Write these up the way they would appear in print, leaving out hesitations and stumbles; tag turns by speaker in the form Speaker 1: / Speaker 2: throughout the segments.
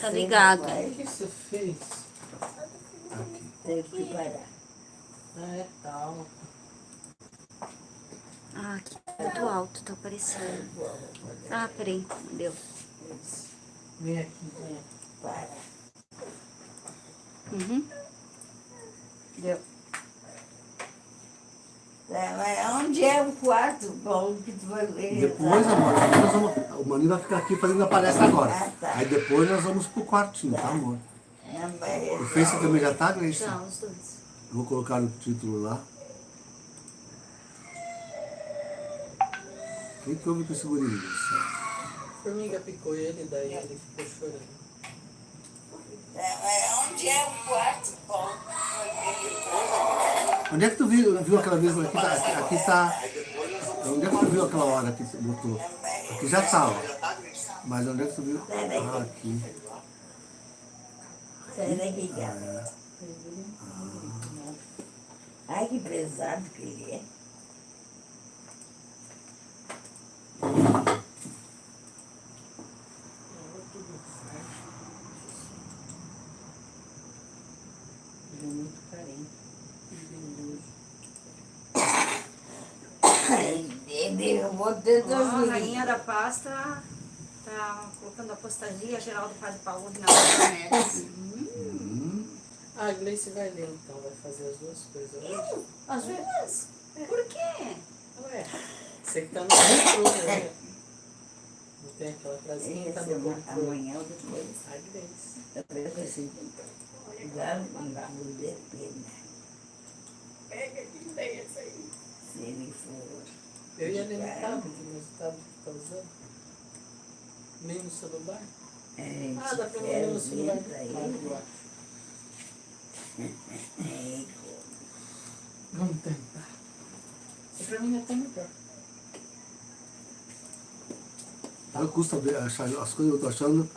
Speaker 1: Tá ligado.
Speaker 2: O que você fez?
Speaker 3: Aqui.
Speaker 4: Teve que parar.
Speaker 2: É, calma.
Speaker 1: Ah, aqui muito alto, tá aparecendo. Ah, peraí, deu.
Speaker 2: Vem aqui, vem.
Speaker 4: Para.
Speaker 1: Uhum. Deu.
Speaker 4: Tá, mas onde é o quarto bom que tu vai ver?
Speaker 3: Depois, amor, nós vamos, o Maninho vai ficar aqui fazendo a palestra agora.
Speaker 4: Ah, tá.
Speaker 3: Aí depois nós vamos pro quartinho, tá, amor?
Speaker 4: Não vai
Speaker 3: O Face também já tá, Gleice?
Speaker 1: Já, os dois.
Speaker 3: Eu vou colocar o título lá. O que houve com esse guri, Gleice?
Speaker 2: A formiga picou ele, daí ele ficou chorando.
Speaker 4: Mas onde é o quarto bom?
Speaker 3: Onde é que tu viu aquela vez? Aqui tá. Onde é que tu viu aquela hora que tu botou? Aqui já tá, ó. Mas onde é que tu viu? Ah, aqui.
Speaker 4: Sai daqui, cara. Ai, que pesado que ele é.
Speaker 2: Ele é muito carente.
Speaker 4: Ele derrubou tantas
Speaker 1: Ó, a
Speaker 4: meninas.
Speaker 1: rainha da paz tá colocando apostasia geral do Padre Paulo na internet.
Speaker 2: Ah, a Gleice vai ler então, vai fazer as duas coisas hoje.
Speaker 1: Às vezes? Por quê?
Speaker 2: Ué, você que tá no controle, né? Não tem aquela frasinha que tá
Speaker 4: Esse é
Speaker 2: no controle.
Speaker 4: amanhã ou depois.
Speaker 2: A Gleice.
Speaker 4: Eu penso assim, já não vale a pena.
Speaker 2: Pega que tem essa aí.
Speaker 4: Se ele for.
Speaker 2: Eu ia ler no tablet, mas o tablet que tá usando. Nem no celular. Ah, dá pra ler no celular. Eu acho. Vamos tentar. E pra mim é até melhor.
Speaker 3: Não custa achar as coisas, eu tô achando.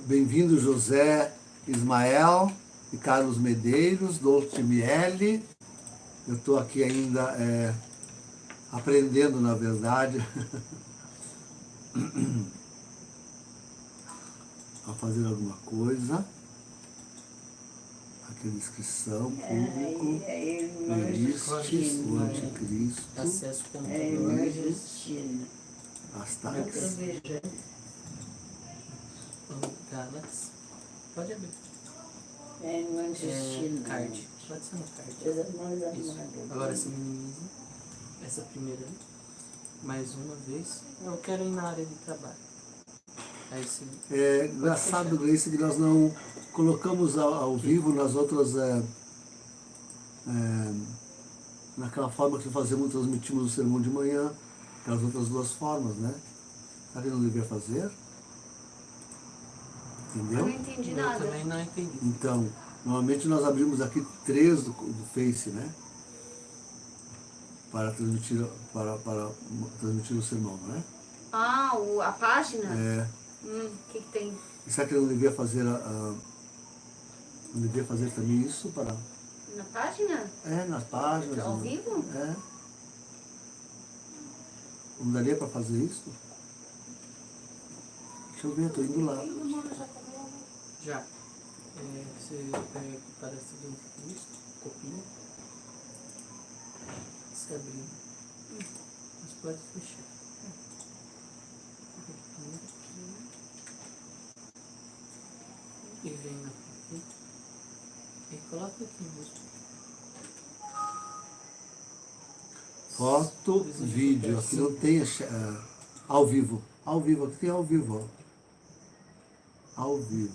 Speaker 3: Bem-vindo José Ismael e Carlos Medeiros, Dolce Miele. Eu estou aqui ainda aprendendo, na verdade, a fazer alguma coisa. Aqui a descrição, público, Euristes, o anticristo,
Speaker 2: Acesso
Speaker 4: É,
Speaker 2: computador.
Speaker 4: irmã Justina.
Speaker 3: as
Speaker 4: Eu tô
Speaker 3: taxas.
Speaker 4: vejando.
Speaker 2: Galaxy. Pode abrir.
Speaker 4: É, irmã Justina.
Speaker 2: Card. Pode ser no card.
Speaker 4: Coisa mais
Speaker 2: Isso.
Speaker 4: amada.
Speaker 2: Agora se minimiza. Essa primeira ali. Mais uma vez. Eu quero ir na área de trabalho. Aí se.
Speaker 3: É engraçado, Gleice, que nós não colocamos ao vivo nas outras. Naquela forma que fazemos, transmitimos o sermão de manhã, aquelas outras duas formas, né? Será que não devia fazer?
Speaker 1: Eu
Speaker 3: Entendeu?
Speaker 1: não entendi
Speaker 2: Eu
Speaker 1: nada.
Speaker 2: também não entendi.
Speaker 3: Então, normalmente nós abrimos aqui 3 do Face, né? Para transmitir, para transmitir o sermão, não é?
Speaker 1: Ah, a página?
Speaker 3: É.
Speaker 1: O que tem?
Speaker 3: E será que não devia fazer não devia fazer também isso para...
Speaker 1: Na página?
Speaker 3: nas páginas.
Speaker 1: Ao vivo?
Speaker 3: É. Não daria para fazer isso? Deixa eu ver, eu tô indo lá.
Speaker 2: Já. Você pega aqui parece do Cristo, copia. Se abrir. Mas pode fechar. E vem na aqui. E coloca aqui mesmo.
Speaker 3: Foto, vídeo. Aqui não tem ao vivo. Ao vivo, aqui tem ao vivo, ó. Ao vivo.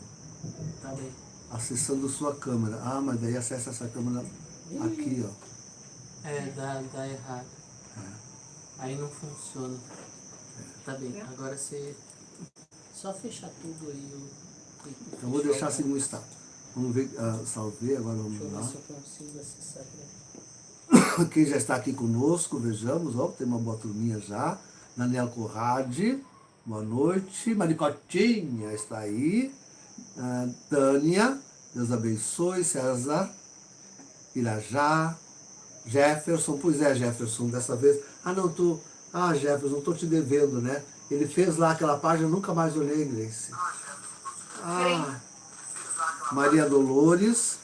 Speaker 2: Tá bem.
Speaker 3: Acessando sua câmera. Ah, mas daí acessa essa câmera aqui, ó.
Speaker 2: Dá errado. Aí não funciona. Tá bem, agora você só fechar tudo aí.
Speaker 3: Então vou deixar assim como está. Vamos ver, salvei, agora
Speaker 2: Deixa eu
Speaker 3: vamos
Speaker 2: ver
Speaker 3: lá.
Speaker 2: se eu consigo acessar aqui.
Speaker 3: Quem já está aqui conosco, vejamos, ó, tem uma boa turminha já. Daniel Corrade, boa noite. Maricotinha está aí. Tânia, Deus abençoe. César, Irajá, Jefferson, pois é, Jefferson, dessa vez. Jefferson, estou te devendo, né? Ele fez lá aquela página, eu nunca mais olhei, Gleice. Ah, Maria Dolores.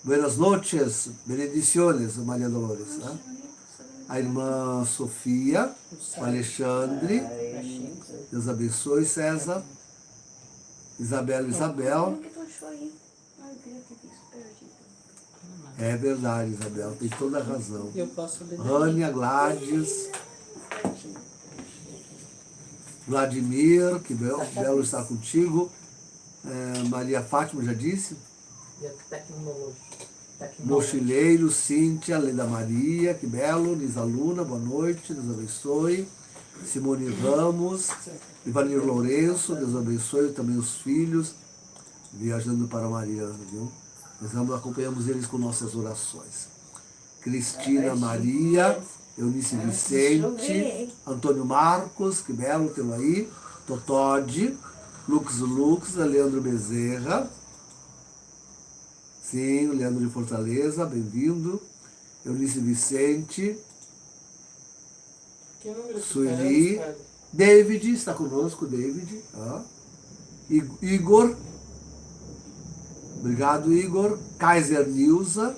Speaker 3: Buenas noches, benediciones, Maria Dolores. Né? A irmã Sofia, o Alexandre. Deus abençoe, César. Isabel.
Speaker 1: Por que tu achou aí? Ah, eu queria ter visto perdido.
Speaker 3: É verdade, Isabel, tem toda a razão.
Speaker 2: Eu posso ler.
Speaker 3: Rânia, Gladys, Vladimir, que belo estar contigo. Maria Fátima, já disse.
Speaker 2: E a tecnologia.
Speaker 3: Mochileiro, Cíntia, Leda Maria, que belo. Lisa Luna, boa noite, Deus abençoe. Simone Ramos, Ivanir Lourenço, Deus abençoe também os filhos, viajando para Mariana, viu? Nós acompanhamos eles com nossas orações. Cristina Maria, Eunice Vicente, Antônio Marcos, que belo tê-lo aí, Totode, Lux, Leandro Bezerra, sim, o Leandro de Fortaleza, bem-vindo, Eunice Vicente,
Speaker 2: Que número que
Speaker 3: Sueli,
Speaker 2: tá?
Speaker 3: David, está conosco, David, ó. Igor, obrigado, Igor. Kaiser Nilza.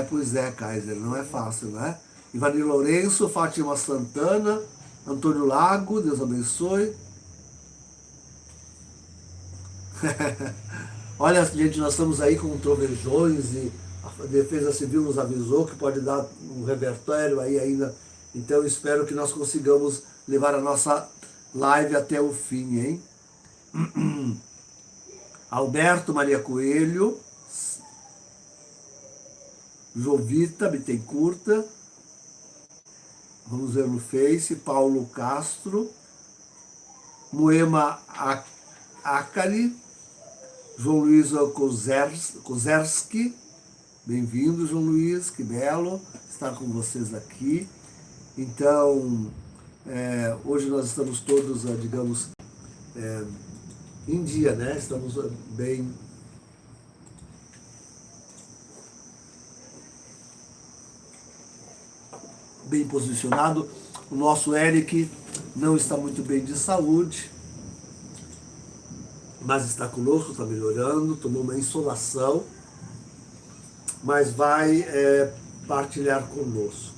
Speaker 3: Pois é, Kaiser, não é fácil, né? Ivanir Lourenço, Fátima Santana, Antônio Lago, Deus abençoe. Olha, gente, nós estamos aí com trovejões e a Defesa Civil nos avisou que pode dar um revertério aí ainda. Então, eu espero que nós consigamos levar a nossa live até o fim, hein? Alberto Maria Coelho, Jovita Bittencourt, vamos ver no Face, Paulo Castro, Moema Acari, João Luiz Kozerski, bem-vindo, João Luiz, que belo estar com vocês aqui. Então, hoje nós estamos todos, digamos, em dia, né? Estamos bem posicionado. O nosso Eric não está muito bem de saúde, mas está conosco, está melhorando, tomou uma insolação, mas vai partilhar conosco.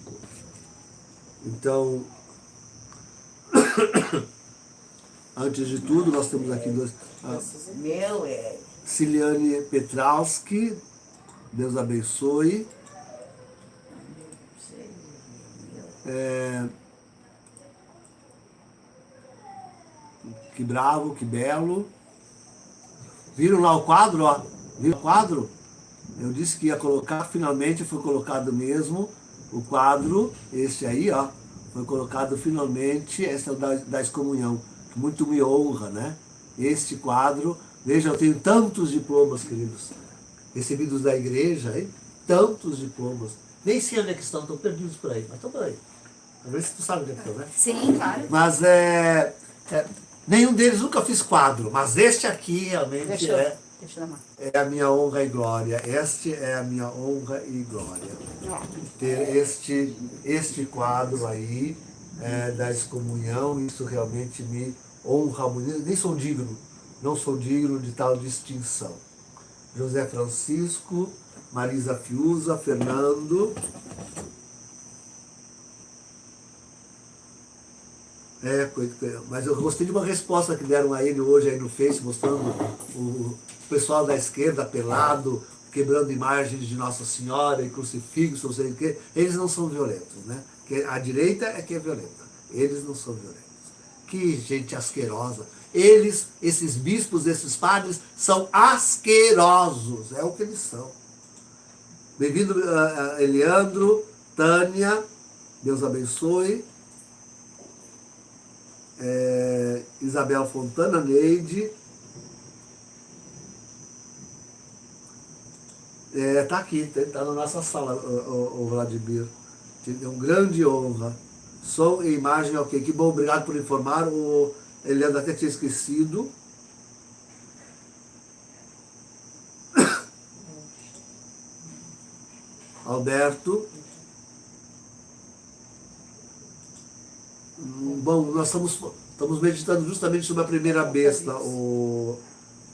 Speaker 3: Então, antes de tudo, nós temos aqui dois. Ciliane Petralski, Deus abençoe. Que bravo, que belo. Viram lá o quadro, ó? Viram o quadro? Eu disse que ia colocar, finalmente foi colocado mesmo o quadro, esse aí, ó. Foi colocado finalmente, essa da excomunhão. Muito me honra, né? Este quadro. Veja, eu tenho tantos diplomas, queridos, recebidos da igreja, hein? Tantos diplomas. Nem sei onde é que estão perdidos por aí, mas estão por aí. A ver se tu sabe onde é que estão, né?
Speaker 1: Sim, claro.
Speaker 3: Mas nenhum deles nunca fiz quadro, mas este aqui realmente
Speaker 1: Deixa eu dar uma.
Speaker 3: é a minha honra e glória. Este é a minha honra e glória. Ter este quadro aí da excomunhão, isso realmente me honra muito. Nem sou digno, não sou digno de tal distinção. José Francisco, Marisa Fiuza, Fernando. Mas eu gostei de uma resposta que deram a ele hoje aí no Face, mostrando o pessoal da esquerda pelado, quebrando imagens de Nossa Senhora e crucifixos, não sei o quê. Eles não são violentos, né? A direita é que é violenta. Eles não são violentos. Que gente asquerosa. Eles, esses bispos, esses padres, são asquerosos. É o que eles são. Bem-vindo, Eliandro, Tânia, Deus abençoe. Isabel Fontana, Neide. Tá aqui, tá na nossa sala, o Vladimir. É uma grande honra. Som e imagem, ok. Que bom, obrigado por informar. O Eliandro até tinha esquecido. Alberto. Bom, nós estamos Estamos meditando justamente sobre a primeira besta, o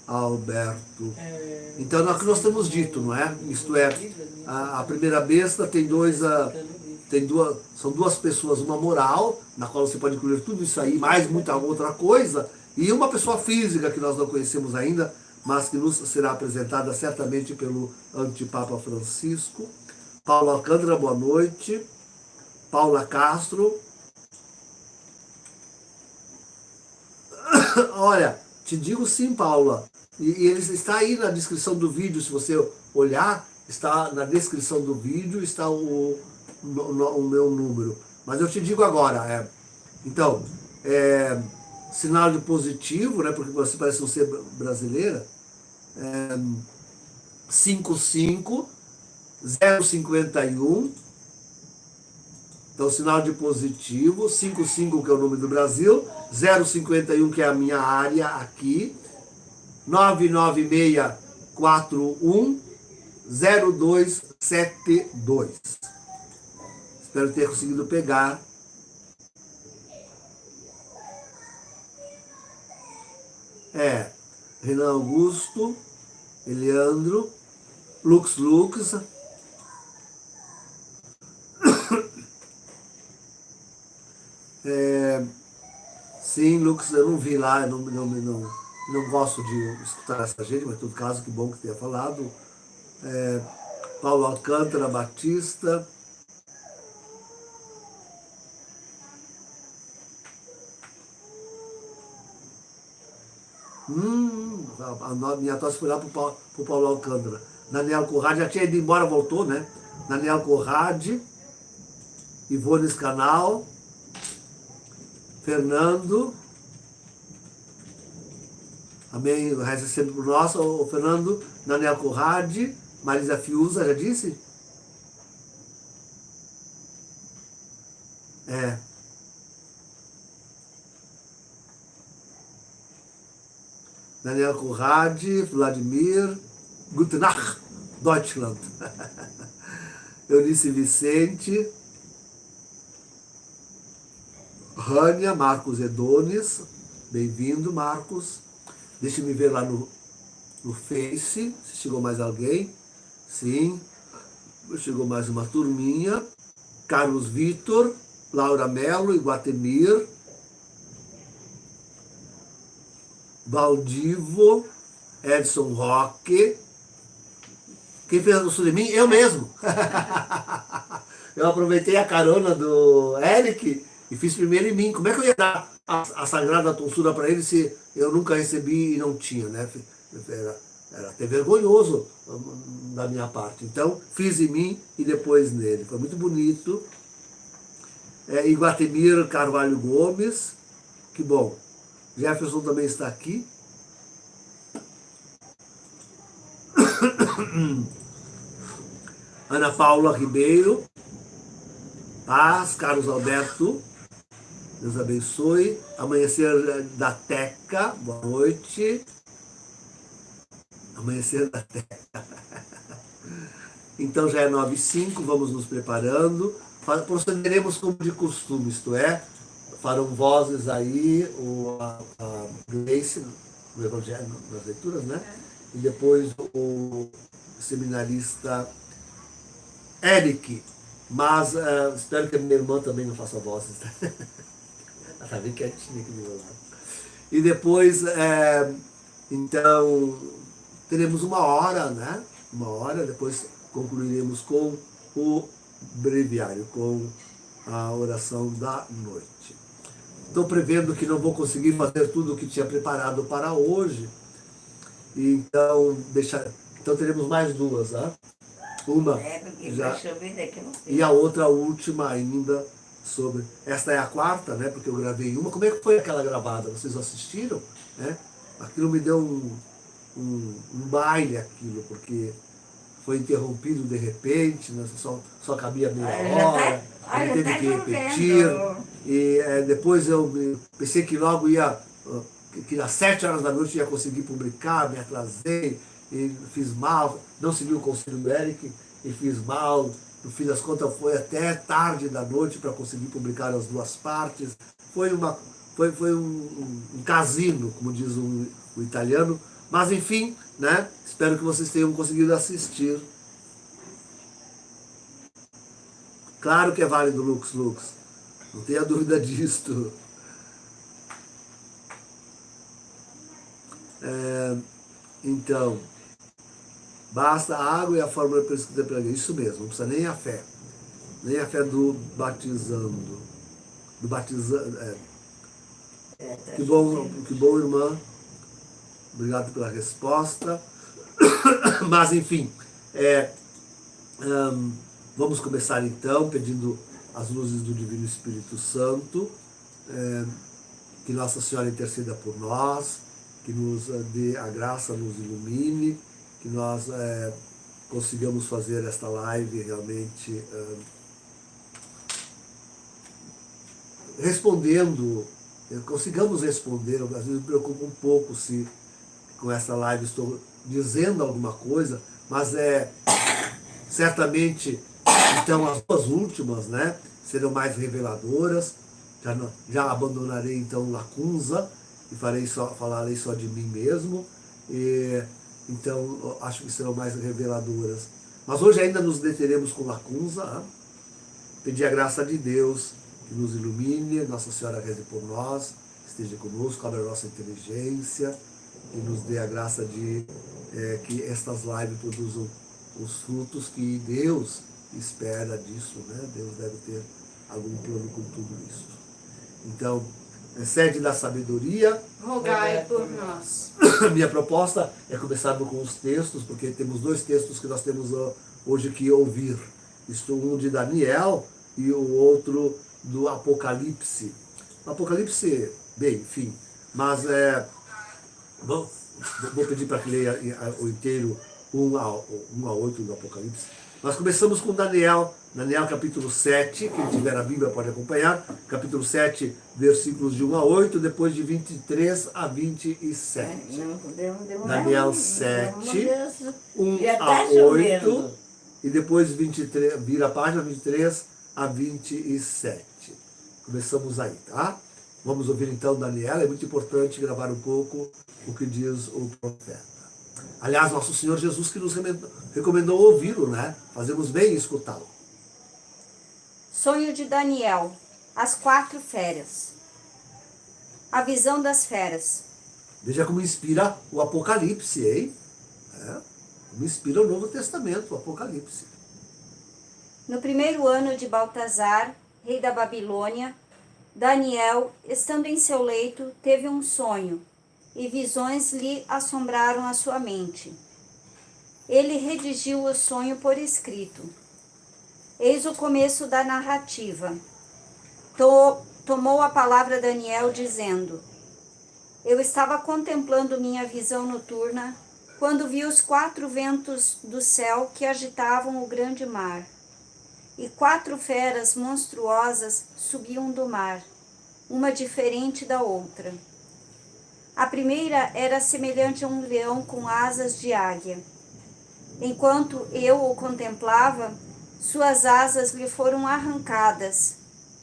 Speaker 3: Alberto. Então, é o que nós temos dito, não é? Isto é, a primeira besta tem são duas pessoas, uma moral, na qual você pode incluir tudo isso aí, mais muita outra coisa, e uma pessoa física que nós não conhecemos ainda, mas que nos será apresentada certamente pelo antipapa Francisco. Paulo Alcântara, boa noite. Paula Castro. Olha, te digo sim, Paula. E ele está aí na descrição do vídeo, se você olhar, está na descrição do vídeo, está o meu número. Mas eu te digo agora, então, sinal de positivo, né, porque você parece não ser brasileira, 55 051, então sinal de positivo, 55 que é o nome do Brasil, 051 que é a minha área aqui, 99641 0272. Espero ter conseguido pegar. Renan Augusto, Eliandro, Lux. Sim, Lux, eu não vi lá, eu não gosto de escutar essa gente, mas em todo caso, que bom que tenha falado. Paulo Alcântara Batista. A minha tosse foi lá pro Paulo Alcântara. Daniel Corrade, já tinha ido embora, voltou, né? Daniel Corrade, Ivone Canal, Fernando, amém, reza sempre por nós, o Fernando, Daniel Corrade, Marisa Fiuza, já disse? Daniel Corrade, Vladimir, Guten Nacht, Deutschland. Eunice Vicente, Rânia, Marcos Edones, bem-vindo, Marcos. Deixa-me ver lá no Face, se chegou mais alguém. Sim, chegou mais uma turminha. Carlos Vitor, Laura Mello, Iguatemir, Valdivo, Edson Roque. Quem fez anúncio de mim? Eu mesmo. Eu aproveitei a carona do Eric e fiz primeiro em mim. Como é que eu ia dar a sagrada tonsura para ele se eu nunca recebi e não tinha, né? Era até vergonhoso da minha parte. Então, fiz em mim e depois nele. Foi muito bonito. Iguatemir Carvalho Gomes, que bom. Jefferson também está aqui. Ana Paula Ribeiro, Paz, Carlos Alberto, Deus abençoe. Amanhecer da Teca, boa noite. Amanhecer da Teca. Então já é 9h05, vamos nos preparando. Procederemos como de costume, isto é, farão vozes aí a Grace no Evangelho, nas leituras, né? E depois o seminarista Eric, mas espero que a minha irmã também não faça vozes. Ela está bem quietinha aqui do meu lado. E depois, então, teremos uma hora, né? Uma hora, depois concluiremos com o breviário, com a oração da noite. Estou prevendo que não vou conseguir fazer tudo o que tinha preparado para hoje. Então, então teremos mais duas, né? Uma já, e a outra, a última ainda, sobre... Esta é a quarta, né? Porque eu gravei uma. Como é que foi aquela gravada? Vocês assistiram? Né? Aquilo me deu um baile, aquilo, porque foi interrompido de repente, né? só cabia meia hora, ele teve que repetir. E depois eu pensei que logo que às 7 horas da noite ia conseguir publicar, me atrasei, e fiz mal, não segui o conselho do Eric, e fiz mal. No fim das contas foi até tarde da noite para conseguir publicar as duas partes. Foi uma foi um casino, como diz o italiano. Mas enfim, né? Espero que vocês tenham conseguido assistir. Claro que é válido, Lux. Não tenha dúvida disto. Então, basta a água e a fórmula prescrita pela igreja. Isso mesmo, não precisa nem a fé. Nem a fé do batizando. Do batizando. Que bom, irmã. Obrigado pela resposta. Mas, enfim, vamos começar então pedindo as luzes do Divino Espírito Santo, que Nossa Senhora interceda por nós, que nos dê a graça, nos ilumine, que nós consigamos fazer esta live realmente respondendo, consigamos responder. Às vezes me preocupa um pouco se com essa live estou dizendo alguma coisa, mas certamente, então, as duas últimas, né, serão mais reveladoras. Já abandonarei então Lacunza e falarei só de mim mesmo. Então, acho que serão mais reveladoras. Mas hoje ainda nos deteremos com Lacunza. Pedir a graça de Deus que nos ilumine, Nossa Senhora reze por nós, esteja conosco, abra a nossa inteligência e nos dê a graça de que estas lives produzam os frutos que Deus espera disso, né? Deus deve ter algum plano com tudo isso. Então, sede da sabedoria,
Speaker 1: Rogai por nós.
Speaker 3: Minha proposta é começarmos com os textos, porque temos dois textos que nós temos hoje que ouvir. Isto, um de Daniel e o outro do Apocalipse. Apocalipse, bem, enfim, mas vou pedir para que leia o inteiro 1 a 8 do Apocalipse. Nós começamos com Daniel capítulo 7, quem tiver a Bíblia pode acompanhar, capítulo 7, versículos de 1 a 8, depois de 23 a 27. Daniel 7, 1 a 8, e depois 23, vira a página 23 a 27. Começamos aí, tá? Vamos ouvir então Daniel, é muito importante gravar um pouco o que diz o profeta. Aliás, nosso Senhor Jesus que nos recomendou ouvi-lo, né? Fazemos bem em escutá-lo.
Speaker 5: Sonho de Daniel, as 4 feras. A visão das feras.
Speaker 3: Veja como inspira o Apocalipse, hein? Como inspira o Novo Testamento, o Apocalipse.
Speaker 5: No 1º ano de Baltazar, rei da Babilônia, Daniel, estando em seu leito, teve um sonho, e visões lhe assombraram a sua mente. Ele redigiu o sonho por escrito. Eis o começo da narrativa. Tomou a palavra Daniel, dizendo: Eu estava contemplando minha visão noturna, quando vi os 4 ventos do céu que agitavam o grande mar. E 4 feras monstruosas subiam do mar, uma diferente da outra. A primeira era semelhante a um leão com asas de águia. Enquanto eu o contemplava, suas asas lhe foram arrancadas,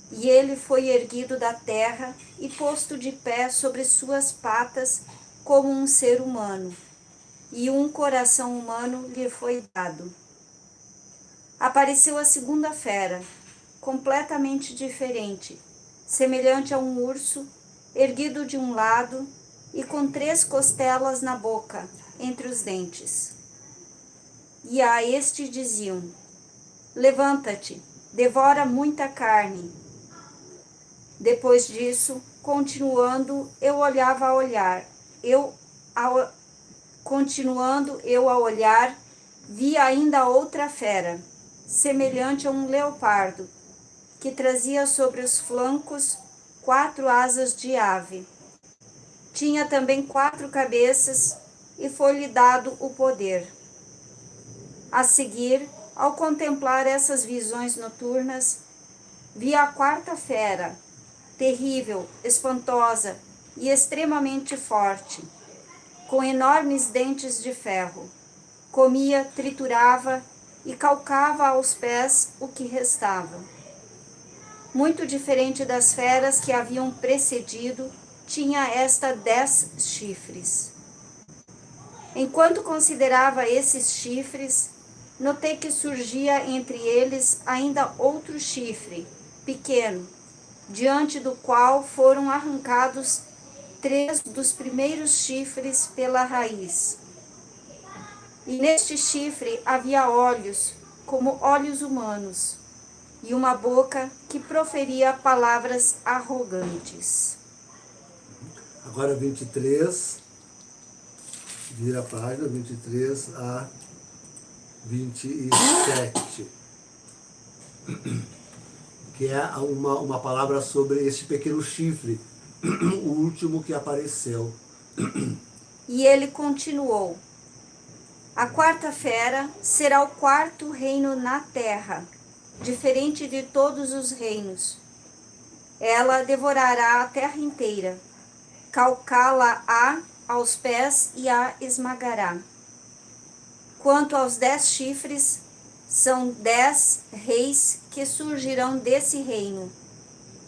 Speaker 5: e ele foi erguido da terra e posto de pé sobre suas patas como um ser humano, e um coração humano lhe foi dado. Apareceu a segunda fera, completamente diferente, semelhante a um urso, erguido de um lado e com 3 costelas na boca, entre os dentes. E a este diziam: Levanta-te, devora muita carne. Depois disso, continuando eu a olhar, vi ainda outra fera, semelhante a um leopardo, que trazia sobre os flancos 4 asas de ave. Tinha também 4 cabeças e foi-lhe dado o poder. A seguir, ao contemplar essas visões noturnas, vi a 4ª fera, terrível, espantosa e extremamente forte, com enormes dentes de ferro. Comia, triturava e calcava aos pés o que restava. muito diferente das feras que haviam precedido, tinha esta 10 chifres. Enquanto considerava esses chifres, notei que surgia entre eles ainda outro chifre, pequeno, diante do qual foram arrancados 3 dos primeiros chifres pela raiz. E neste chifre havia olhos, como olhos humanos, e uma boca que proferia palavras arrogantes.
Speaker 3: Agora 23, vira a página, 23 a 27. Que é uma palavra sobre este pequeno chifre, o último que apareceu.
Speaker 5: E ele continuou: a 4ª fera será o 4º reino na terra, diferente de todos os reinos. Ela devorará a terra inteira, calcá-la-á aos pés e a esmagará. Quanto aos 10 chifres, são 10 reis que surgirão desse reino,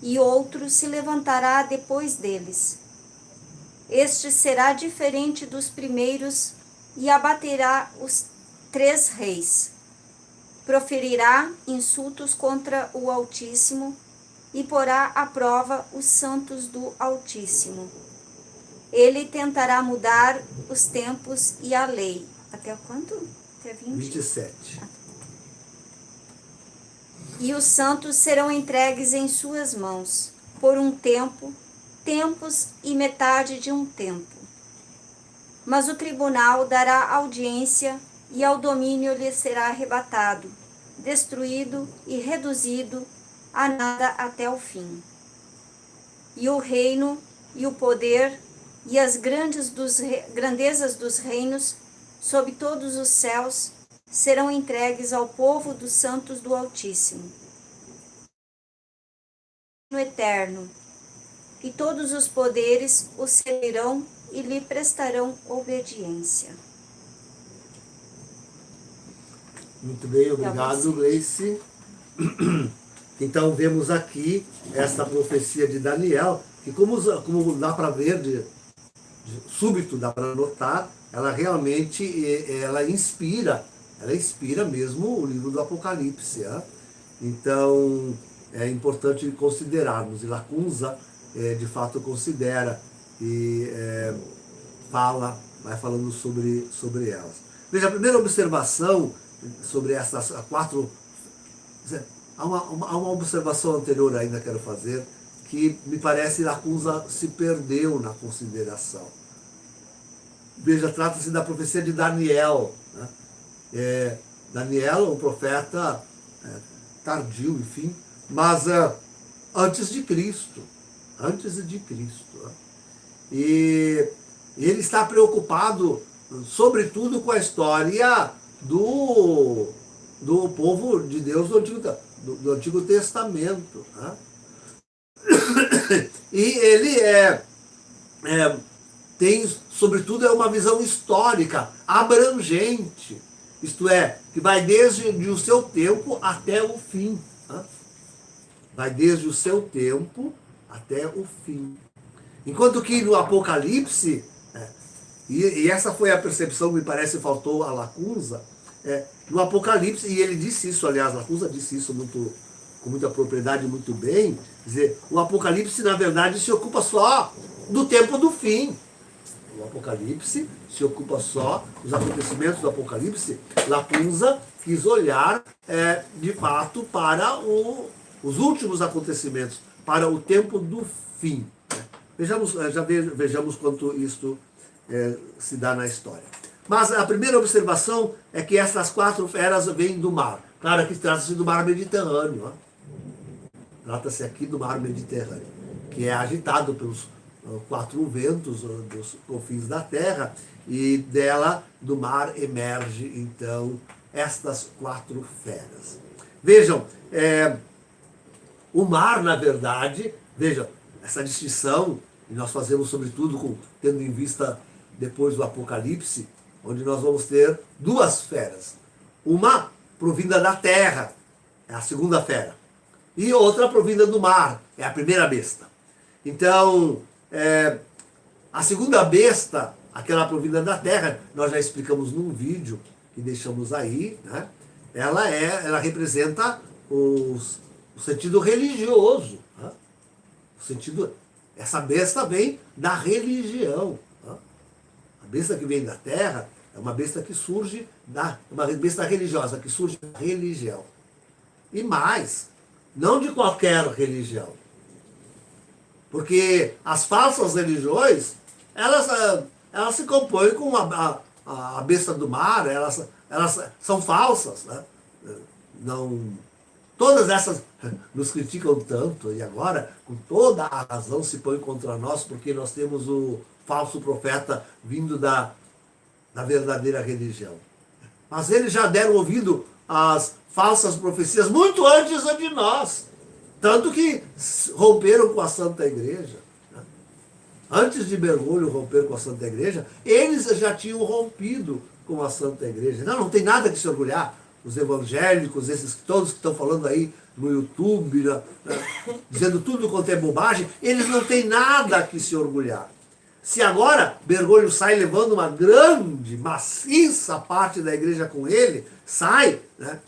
Speaker 5: e outro se levantará depois deles. Este será diferente dos primeiros e abaterá os 3 reis. Proferirá insultos contra o Altíssimo e porá à prova os santos do Altíssimo. Ele tentará mudar os tempos e a lei. Até quanto? Até
Speaker 3: 27.
Speaker 5: E os santos serão entregues em suas mãos, por um tempo, tempos e metade de um tempo. Mas o tribunal dará audiência e ao domínio lhe será arrebatado, destruído e reduzido a nada até o fim. E o reino e o poder e as grandezas dos reinos sob todos os céus serão entregues ao povo dos santos do Altíssimo. No eterno, e todos os poderes o servirão e lhe prestarão obediência.
Speaker 3: Muito bem, obrigado, Gleice. Então vemos aqui esta profecia de Daniel, que como dá para ver, súbito dá para notar, ela realmente ela inspira mesmo o livro do Apocalipse. Então é importante considerarmos, e Lacunza de fato considera e vai falando sobre elas. Veja, a primeira observação sobre essas 4... Há uma observação anterior ainda que quero fazer, que me parece Lacunza se perdeu na consideração. Veja, trata-se da profecia de Daniel. Né? Daniel, um profeta tardio, enfim, mas antes de Cristo. Né? E ele está preocupado, sobretudo, com a história do povo de Deus do Antigo Testamento. Né? E ele tem, sobretudo, uma visão histórica, abrangente, isto é, que vai desde o seu tempo até o fim. Né? Vai desde o seu tempo até o fim. Enquanto que no Apocalipse, e essa foi a percepção que me parece faltou a Lacunza, no Apocalipse, e ele disse isso, aliás, Lacunza disse isso com muita propriedade, muito bem, dizer, o Apocalipse, na verdade, se ocupa só do tempo do fim. O Apocalipse se ocupa só dos acontecimentos do Apocalipse. Lacunza quis olhar, de fato, para os últimos acontecimentos, para o tempo do fim. Vejamos quanto isto se dá na história. Mas a primeira observação é que essas 4 feras vêm do mar. Claro que trata-se do mar Mediterrâneo. Né? Trata-se aqui do mar Mediterrâneo, que é agitado pelos 4 ventos dos confins da terra, e do mar emerge, então, estas 4 feras. Vejam, o mar, na verdade, vejam, essa distinção, e nós fazemos sobretudo tendo em vista depois do Apocalipse, onde nós vamos ter 2 feras. Uma provinda da terra, é a segunda fera. E outra provinda do mar, é a primeira besta. Então, a segunda besta, aquela provinda da terra, nós já explicamos num vídeo que deixamos aí, né? Ela representa o sentido religioso. Né? Essa besta vem da religião. Né? A besta que vem da terra é uma besta que surge uma besta religiosa, que surge da religião. E mais, não de qualquer religião. Porque as falsas religiões, elas se compõem com a besta do mar, elas são falsas. Né? Não, todas essas nos criticam tanto, e agora, com toda a razão, se põem contra nós, porque nós temos o falso profeta vindo da verdadeira religião. Mas eles já deram ouvido às falsas profecias muito antes de nós. Tanto que romperam com a Santa Igreja. Né? Antes de Bergoglio romper com a Santa Igreja, eles já tinham rompido com a Santa Igreja. Não tem nada que se orgulhar. Os evangélicos, esses todos que estão falando aí no YouTube, né, dizendo tudo quanto é bobagem, eles não têm nada que se orgulhar. Se agora Bergoglio sai levando uma grande, maciça parte da igreja com ele, sai, né,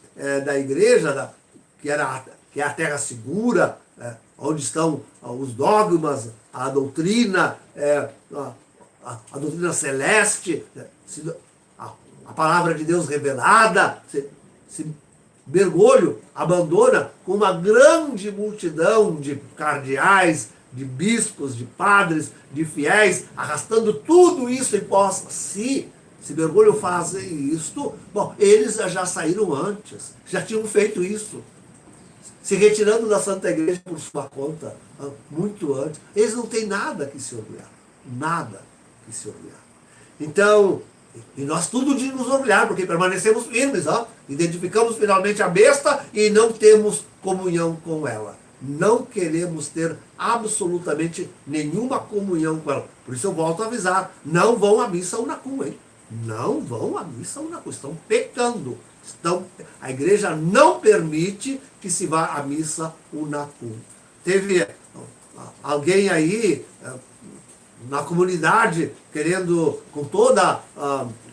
Speaker 3: da igreja, que é a terra segura, onde estão os dogmas, a doutrina, a doutrina celeste, a palavra de Deus revelada. Se Bergoglio abandona com uma grande multidão de cardeais, de bispos, de padres, de fiéis, arrastando tudo isso em pós si. Se Bergoglio faz isto, bom, eles já saíram antes, já tinham feito isso, se retirando da Santa Igreja por sua conta, muito antes. Eles não têm nada que se orgulhar, nada que se orgulhar. Então, e nós tudo de nos orgulhar, porque permanecemos firmes, identificamos finalmente a besta e não temos comunhão com ela. Não queremos ter absolutamente nenhuma comunhão com ela. Por isso eu volto a avisar, não vão à missa Unacum, hein? Não vão à missa Unacum, estão pecando. A igreja não permite que se vá à missa Unacum. Teve alguém aí na comunidade querendo, com toda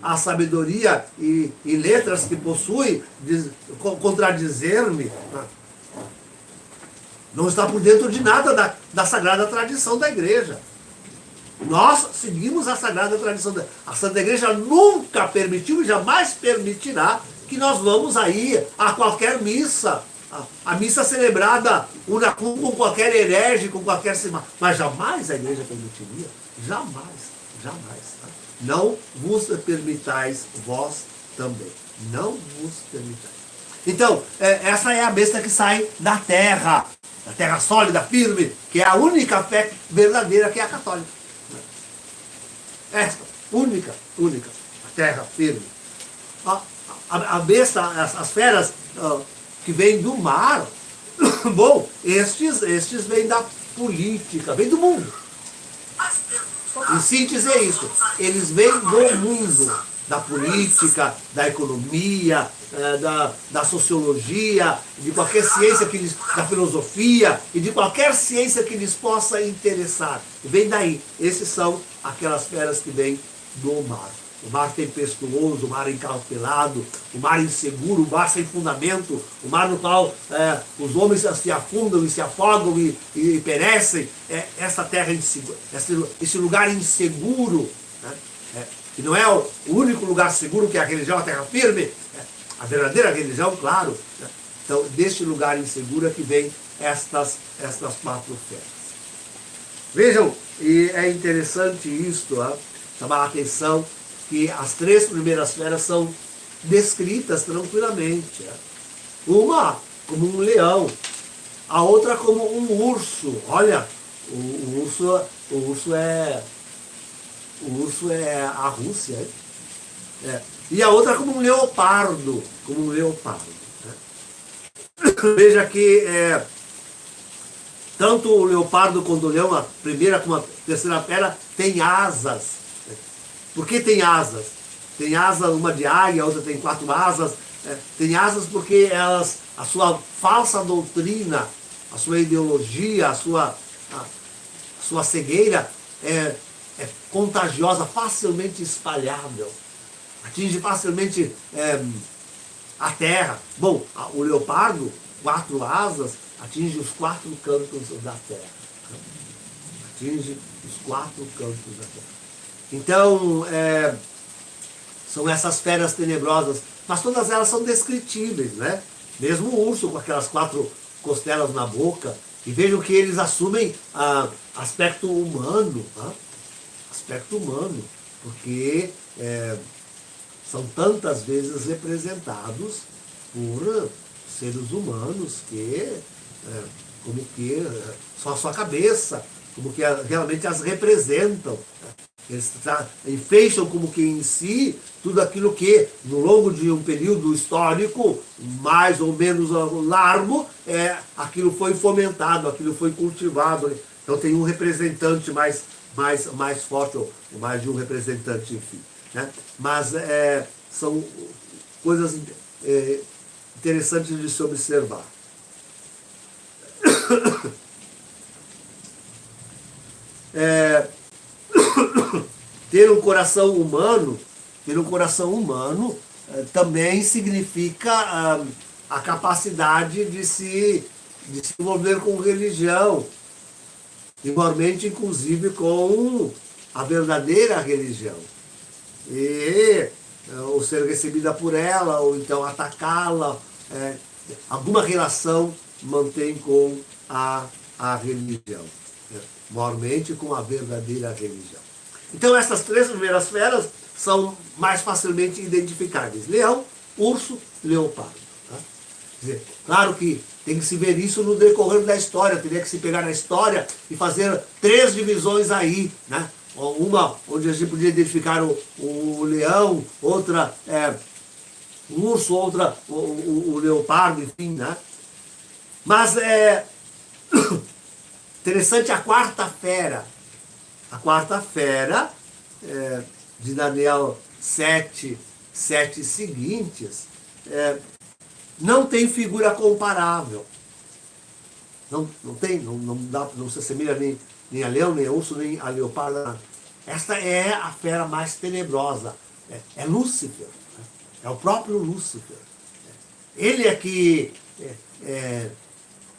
Speaker 3: a sabedoria e letras que possui, contradizer-me. Não está por dentro de nada da sagrada tradição da igreja. Nós seguimos a sagrada tradição. A Santa Igreja nunca permitiu e jamais permitirá que nós vamos aí a qualquer missa. A missa celebrada Unacum com qualquer herege, com qualquer... Mas jamais a igreja permitiria. Jamais, jamais. Tá? Não vos permitais vós também. Não vos permitais. Então, essa é a besta que sai da terra sólida, firme, que é a única fé verdadeira, que é a católica. Esta, única, a terra firme. A besta, as feras que vêm do mar, bom, estes vêm da política, vêm do mundo. Em síntese é isso, eles vêm do mundo, da política, da economia, da sociologia, de qualquer ciência da filosofia e de qualquer ciência que lhes possa interessar. Vem daí. Esses são aquelas feras que vêm do mar. O mar tempestuoso, o mar encautelado, o mar inseguro, o mar sem fundamento, o mar no qual os homens se afundam e se afogam e perecem. Essa terra insegura, esse lugar inseguro, né? Que não é o único lugar seguro, que é a religião, a terra firme, a verdadeira religião, claro. Né? Então, deste lugar inseguro é que vem estas 4 feras. Vejam, e é interessante isto, chamar a atenção que as 3 primeiras feras são descritas tranquilamente. Uma como um leão, a outra como um urso. Olha, o urso é a Rússia, hein? E a outra como um leopardo. Né? Veja que tanto o leopardo quanto o leão, a primeira como a terceira fera, tem asas. Por que tem asas? Tem asa, uma de águia, a outra tem 4 asas. Tem asas porque a sua falsa doutrina a sua ideologia, a sua cegueira é contagiosa, facilmente espalhável, atinge facilmente a terra. Bom, o leopardo, 4 asas, atinge os 4 cantos da terra. Atinge os 4 cantos da terra. Então, são essas feras tenebrosas, mas todas elas são descritíveis, né? Mesmo o urso com aquelas 4 costelas na boca, e vejam que eles assumem aspecto humano, tá? Aspecto humano, porque são tantas vezes representados por seres humanos que, como que, só a sua cabeça, como que realmente as representam. Eles fecham como que em si tudo aquilo que, no longo de um período histórico, mais ou menos largo, aquilo foi fomentado, aquilo foi cultivado. Então tem um representante mais forte, ou mais de um representante, enfim. Né? Mas são coisas interessantes de se observar. Ter um coração humano também significa a capacidade de se envolver com religião, igualmente inclusive com a verdadeira religião. E ou ser recebida por ela, ou então atacá-la, alguma relação mantém com a religião, moralmente com a verdadeira religião. Então essas 3 primeiras feras são mais facilmente identificáveis: leão, urso, leopardo. Tá? Quer dizer, claro que tem que se ver isso no decorrer da história, teria que se pegar na história e fazer 3 divisões aí, né? Uma onde a gente podia identificar o leão, outra o urso, outra o leopardo, enfim, né? Mas interessante a 4ª fera. A 4ª fera, de Daniel 7 seguintes, não tem figura comparável. Não se assemelha nem a leão, nem a urso, nem a leopardo. Esta é a fera mais tenebrosa. É Lúcifer. É o próprio Lúcifer. Ele é que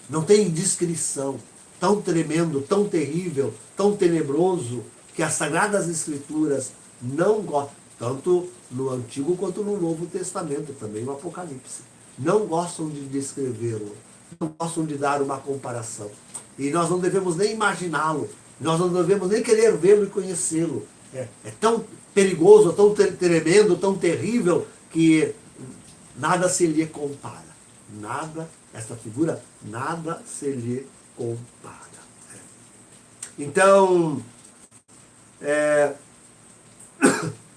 Speaker 3: não tem descrição. Tão tremendo, tão terrível, tão tenebroso, que as Sagradas Escrituras não gostam, tanto no Antigo quanto no Novo Testamento, também no Apocalipse. Não gostam de descrevê-lo, não gostam de dar uma comparação. E nós não devemos nem imaginá-lo, nós não devemos nem querer vê-lo e conhecê-lo. É tão perigoso, tão tremendo, tão terrível, que nada se lhe compara. Nada, essa figura, nada se lhe compara. Então,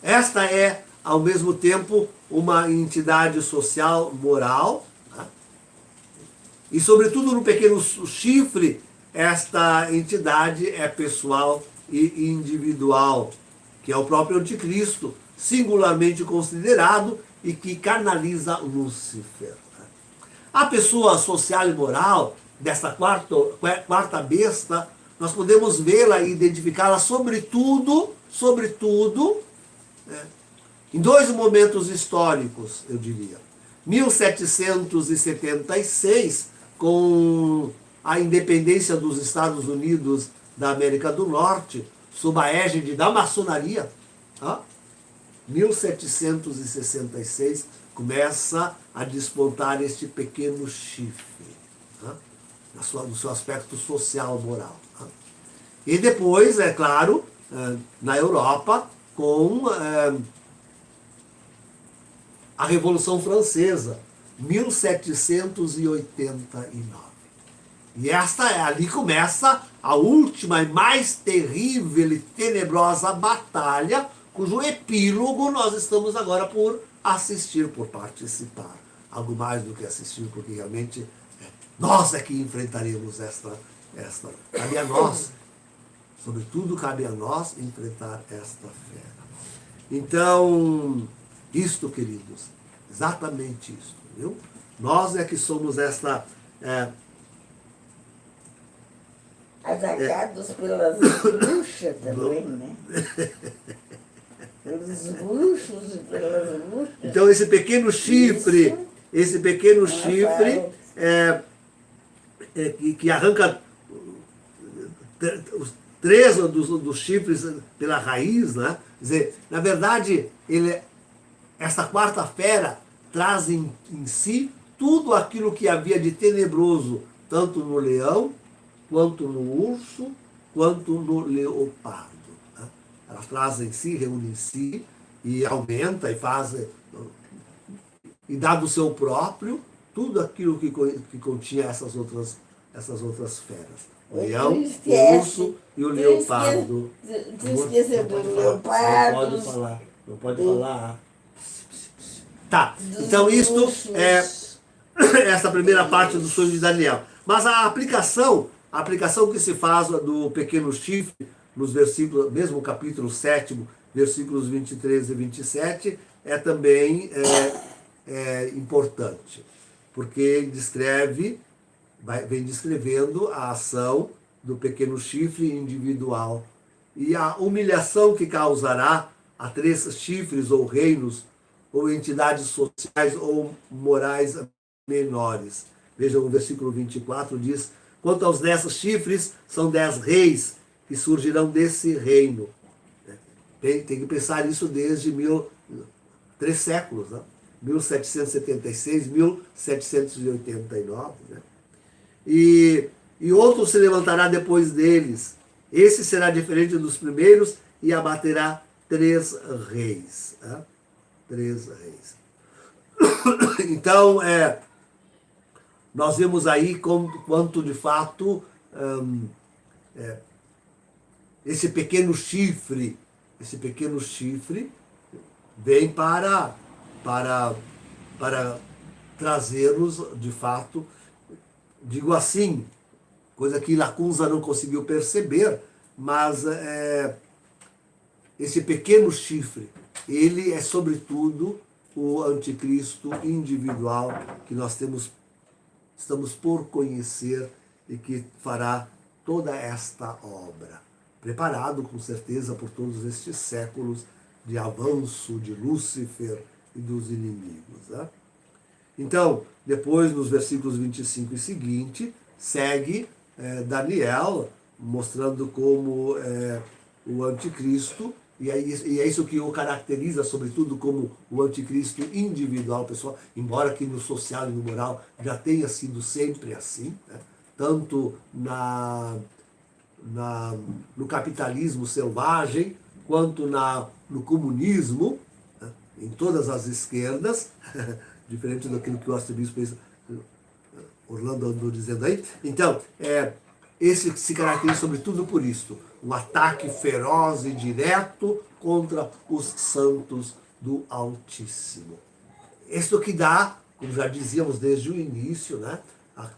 Speaker 3: esta é, ao mesmo tempo, uma entidade social, moral, né? E, sobretudo, no pequeno chifre, esta entidade é pessoal e individual, que é o próprio anticristo, singularmente considerado e que canaliza Lúcifer. A pessoa social e moral dessa quarta besta, nós podemos vê-la e identificá-la sobretudo, em 2 momentos históricos, eu diria. 1776, com a independência dos Estados Unidos da América do Norte, sob a égide da maçonaria. 1766 começa a despontar este pequeno chifre, no seu aspecto social, moral. E depois, é claro, na Europa, com a Revolução Francesa, 1789. E ali começa a última e mais terrível e tenebrosa batalha, cujo epílogo nós estamos agora por assistir, por participar. Algo mais do que assistir, porque realmente nós é que enfrentaremos esta. Cabe a nós, sobretudo cabe a nós enfrentar esta fera. Então, isto, queridos, exatamente isto, viu? Nós é que somos
Speaker 4: Atacados pelas bruxas também, né? Pelos bruxos e pelas bruxas.
Speaker 3: Então esse pequeno chifre,
Speaker 4: Isso.
Speaker 3: esse pequeno chifre que arranca os três dos chifres pela raiz, né? Quer dizer, na verdade, essa quarta fera traz em si tudo aquilo que havia de tenebroso, tanto no leão, quanto no urso, quanto no leopardo. Né? Ela traz em si, reúne em si, e aumenta e faz, e dá do seu próprio, tudo aquilo que continha essas outras feras. O leão, o urso e o leopardo.
Speaker 4: Tu esqueceu do leopardo.
Speaker 3: Não pode falar. Tá, então isto é essa primeira parte do sonho de Daniel. Mas a aplicação que se faz do pequeno chifre, nos versículos, mesmo capítulo 7, versículos 23 e 27, é também importante, porque vem descrevendo a ação do pequeno chifre individual e a humilhação que causará a 3 chifres ou reinos ou entidades sociais ou morais menores. Vejam, o versículo 24 diz: quanto aos 10 chifres, são 10 reis que surgirão desse reino. Tem que pensar isso desde 3 séculos, né? 1776, 1789. Né? E outro se levantará depois deles. Esse será diferente dos primeiros e abaterá 3 reis. Né? 3 reis. Então, nós vemos aí quanto de fato esse pequeno chifre vem para trazer-nos de fato, digo assim, coisa que Lacunza não conseguiu perceber, mas esse pequeno chifre, ele é sobretudo o anticristo individual que nós estamos por conhecer e que fará toda esta obra, preparado com certeza por todos estes séculos de avanço de Lúcifer e dos inimigos. Né? Então, depois nos versículos 25 e seguinte, segue Daniel mostrando como o anticristo, e é isso que o caracteriza, sobretudo, como o anticristo individual, pessoal, embora que no social e no moral já tenha sido sempre assim, né? Tanto no capitalismo selvagem, quanto no comunismo, né? Em todas as esquerdas, diferente daquilo que o arcebispo Orlando andou dizendo aí. Então, esse se caracteriza sobretudo por isto, um ataque feroz e direto contra os santos do Altíssimo. Isto que dá, como já dizíamos desde o início, né,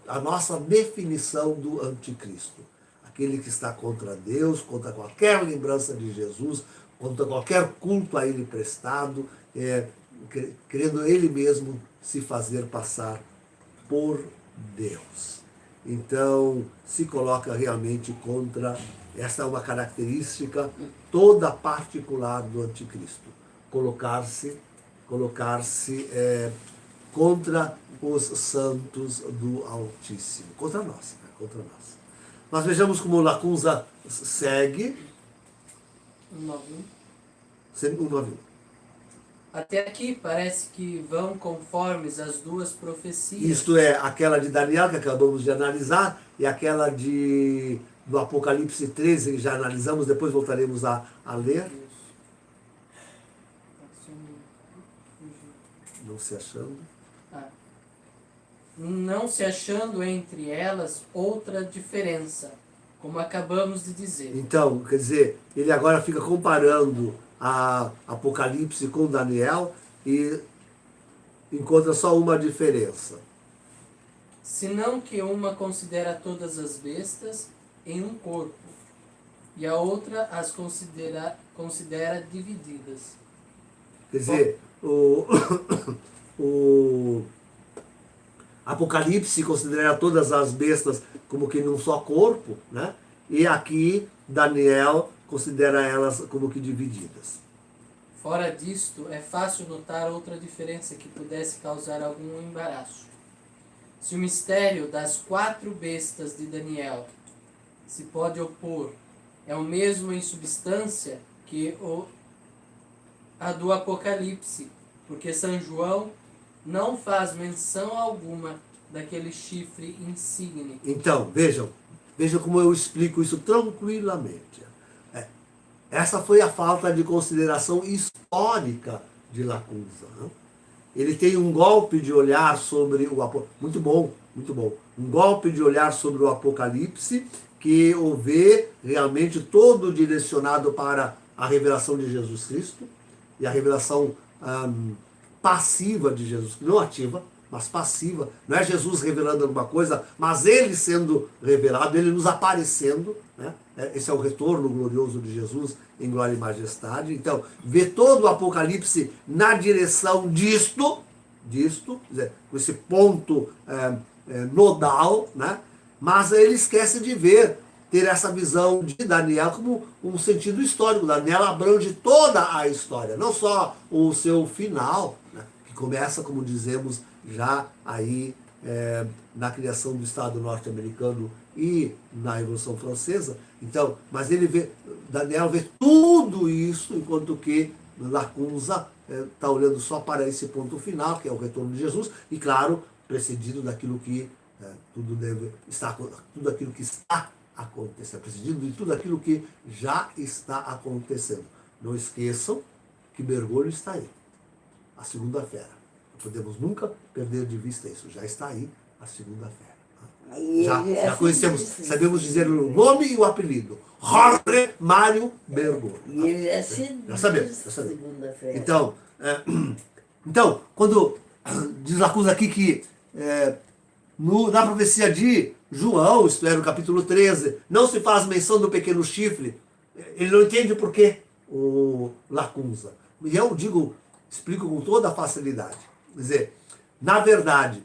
Speaker 3: a nossa definição do anticristo. Aquele que está contra Deus, contra qualquer lembrança de Jesus, contra qualquer culto a ele prestado, querendo ele mesmo se fazer passar por Deus. Então, se coloca realmente contra, essa é uma característica toda particular do anticristo, colocar-se contra os santos do Altíssimo, contra nós, né? Contra nós. Nós vejamos como Lacunza segue. 191.
Speaker 2: Até aqui parece que vão conformes as duas profecias.
Speaker 3: Isto é, aquela de Daniel, que acabamos de analisar, e aquela do Apocalipse 13, que já analisamos, depois voltaremos a ler. Não se achando.
Speaker 2: Não se achando entre elas outra diferença, como acabamos de dizer.
Speaker 3: Então, quer dizer, ele agora fica comparando a Apocalipse com Daniel e encontra só uma diferença.
Speaker 2: Senão que uma considera todas as bestas em um corpo, e a outra as considera divididas.
Speaker 3: Quer dizer, o Apocalipse considera todas as bestas como que num só corpo, né? e aqui Daniel considera elas como que divididas.
Speaker 2: Fora disto, é fácil notar outra diferença que pudesse causar algum embaraço. Se o mistério das 4 bestas de Daniel se pode opor é o mesmo em substância que a do Apocalipse, porque São João não faz menção alguma daquele chifre insigne.
Speaker 3: Então, vejam como eu explico isso tranquilamente. Essa foi a falta de consideração histórica de Lacunza. Né? Ele tem um golpe de olhar sobre o Apocalipse. Muito bom, muito bom. Um golpe de olhar sobre o Apocalipse que o vê realmente todo direcionado para a revelação de Jesus Cristo e a revelação passiva de Jesus Cristo, não ativa, mas passiva. Não é Jesus revelando alguma coisa, mas ele sendo revelado, ele nos aparecendo. Né? Esse é o retorno glorioso de Jesus em glória e majestade. Então, vê todo o Apocalipse na direção disto, com esse ponto nodal, né? Mas ele esquece de ter essa visão de Daniel como um sentido histórico. Daniel abrange toda a história, não só o seu final, né? Que começa, como dizemos, já aí na criação do Estado norte-americano e na Revolução Francesa. Então, mas Daniel vê tudo isso, enquanto que Lacunza está olhando só para esse ponto final, que é o retorno de Jesus, e claro, precedido daquilo que tudo aquilo que está acontecendo, precedido de tudo aquilo que já está acontecendo. Não esqueçam que mergulho está aí, a segunda-feira. Não podemos nunca perder de vista isso. Já está aí a segunda-feira. Já conhecemos, sabemos dizer o nome e o apelido. Jorge Mário Bergoglio.
Speaker 4: E ele é
Speaker 3: Já sabemos.
Speaker 4: segunda-feira.
Speaker 3: Então, quando diz Lacunza aqui que na profecia de João, isto é, no capítulo 13, não se faz menção do pequeno chifre, ele não entende por quê, o Lacunza. E eu explico com toda a facilidade. Quer dizer, na verdade,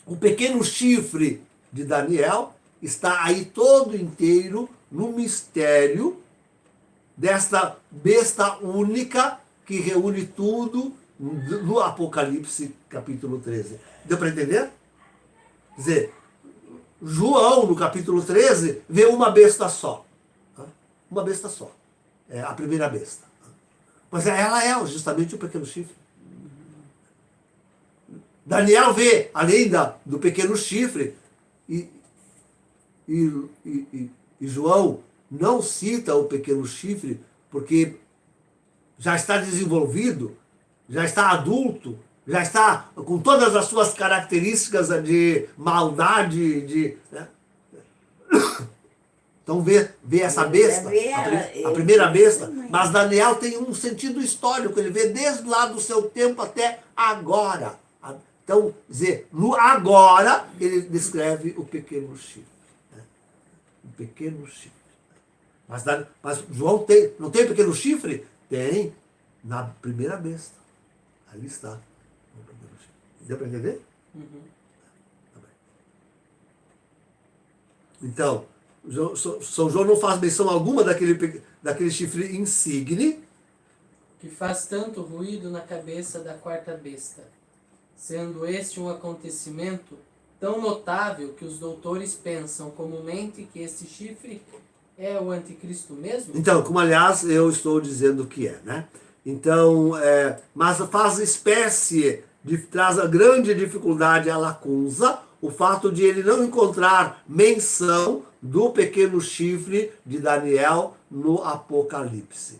Speaker 3: o pequeno chifre de Daniel está aí todo inteiro no mistério desta besta única que reúne tudo no Apocalipse capítulo 13. Deu para entender? Quer dizer, João, no capítulo 13, vê uma besta só. Uma besta só. É a primeira besta. Mas ela é justamente o pequeno chifre. Daniel vê, além do pequeno chifre, e João não cita o pequeno chifre porque já está desenvolvido, já está adulto, já está com todas as suas características de maldade, né? Então vê essa besta, a primeira besta, mas Daniel tem um sentido histórico, ele vê desde lá do seu tempo até agora. Então, dizer, no agora, ele descreve o pequeno chifre. Né? O pequeno chifre. Mas João não tem pequeno chifre? Tem, na primeira besta. Ali está. O pequeno chifre. Deu para entender?
Speaker 2: Uhum.
Speaker 3: Tá bem. Então, São João não faz menção alguma daquele chifre insigne.
Speaker 2: Que faz tanto ruído na cabeça da 4ª besta, sendo este um acontecimento tão notável que os doutores pensam comumente que este chifre é o anticristo mesmo?
Speaker 3: Então, como aliás eu estou dizendo que é, né? Então, mas traz a grande dificuldade a Lacunza, o fato de ele não encontrar menção do pequeno chifre de Daniel no Apocalipse.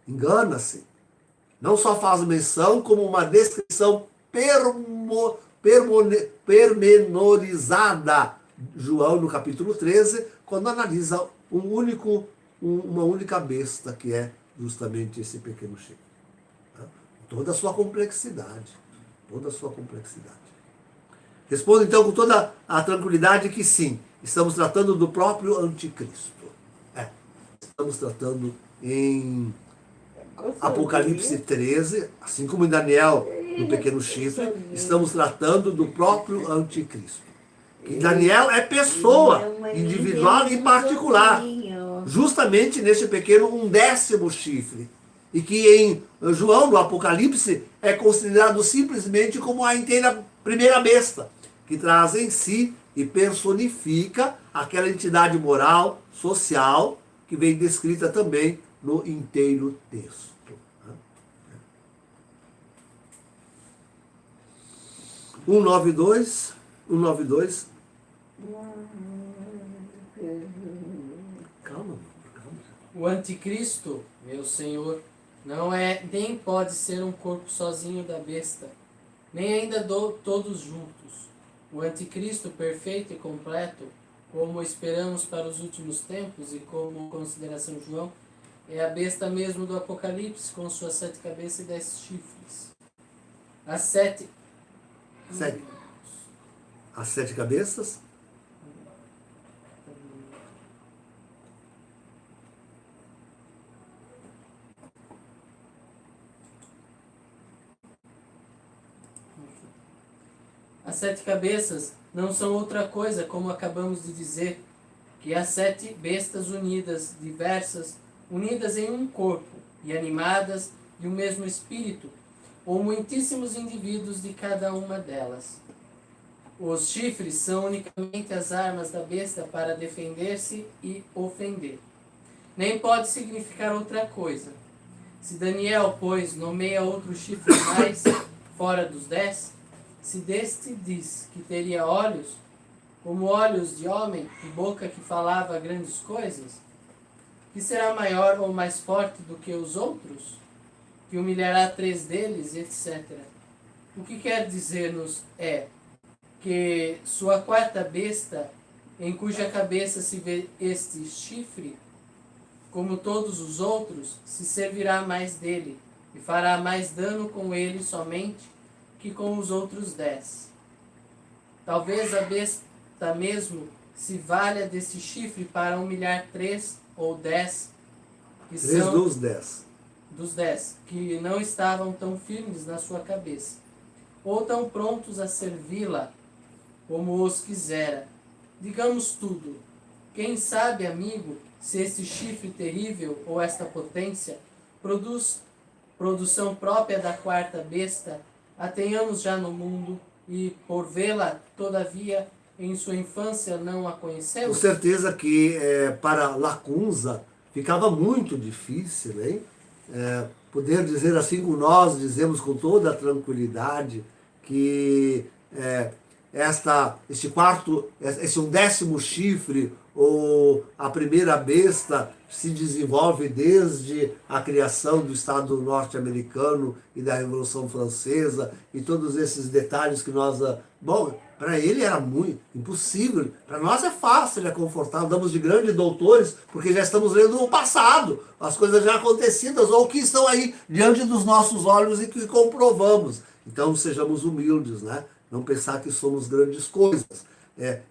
Speaker 3: Engana-se. Não só faz menção, como uma descrição pormenorizada, João no capítulo 13, quando analisa uma única besta, que é justamente esse pequeno chifre. Toda a sua complexidade. Respondo então com toda a tranquilidade que sim, estamos tratando do próprio anticristo. Estamos tratando em Apocalipse 13, assim como em Daniel, no pequeno chifre, estamos tratando do próprio anticristo. Que Daniel é pessoa, individual e particular. Justamente nesse pequeno 1/10 chifre. E que em João, no Apocalipse, é considerado simplesmente como a inteira primeira besta, que traz em si e personifica aquela entidade moral, social, que vem descrita também no inteiro texto. 192, 192. Calma.
Speaker 2: O anticristo, meu Senhor, não é nem pode ser um corpo sozinho da besta, nem ainda todos juntos. O anticristo perfeito e completo, como esperamos para os últimos tempos e como consideração João, é a besta mesmo do Apocalipse, com suas 7 cabeças e 10 chifres. As 7...
Speaker 3: As 7 cabeças?
Speaker 2: As 7 cabeças não são outra coisa, como acabamos de dizer, que as 7 bestas unidas, diversas, unidas em um corpo e animadas de um mesmo espírito, ou muitíssimos indivíduos de cada uma delas. Os chifres são unicamente as armas da besta para defender-se e ofender. Nem pode significar outra coisa. Se Daniel, pois, nomeia outro chifre mais fora dos 10, se deste diz que teria olhos, como olhos de homem e boca que falava grandes coisas, que será maior ou mais forte do que os outros, que humilhará 3 deles, etc. O que quer dizer-nos é que sua 4ª besta, em cuja cabeça se vê este chifre, como todos os outros, se servirá mais dele, e fará mais dano com ele somente que com os outros 10. Talvez a besta mesmo se valha desse chifre para humilhar 3 ou 10, que
Speaker 3: 3
Speaker 2: são
Speaker 3: dos 10.
Speaker 2: dos 10, que não estavam tão firmes na sua cabeça, ou tão prontos a servi-la como os quisera. Digamos tudo. Quem sabe, amigo, se este chifre terrível ou esta potência produção própria da 4ª besta, a tenhamos já no mundo e, por vê-la, todavia, em sua infância não a
Speaker 3: Com
Speaker 2: conhecemos?
Speaker 3: certeza que para Lacunza ficava muito difícil, hein? Poder dizer assim como nós dizemos com toda a tranquilidade que esse 1/10 chifre ou a primeira besta se desenvolve desde a criação do Estado norte-americano e da Revolução Francesa e todos esses detalhes que nós... Bom, para ele era muito impossível. Para nós é fácil, é confortável. Damos de grandes doutores porque já estamos lendo o passado, as coisas já acontecidas ou que estão aí diante dos nossos olhos e que comprovamos. Então sejamos humildes, né? Não pensar que somos grandes coisas.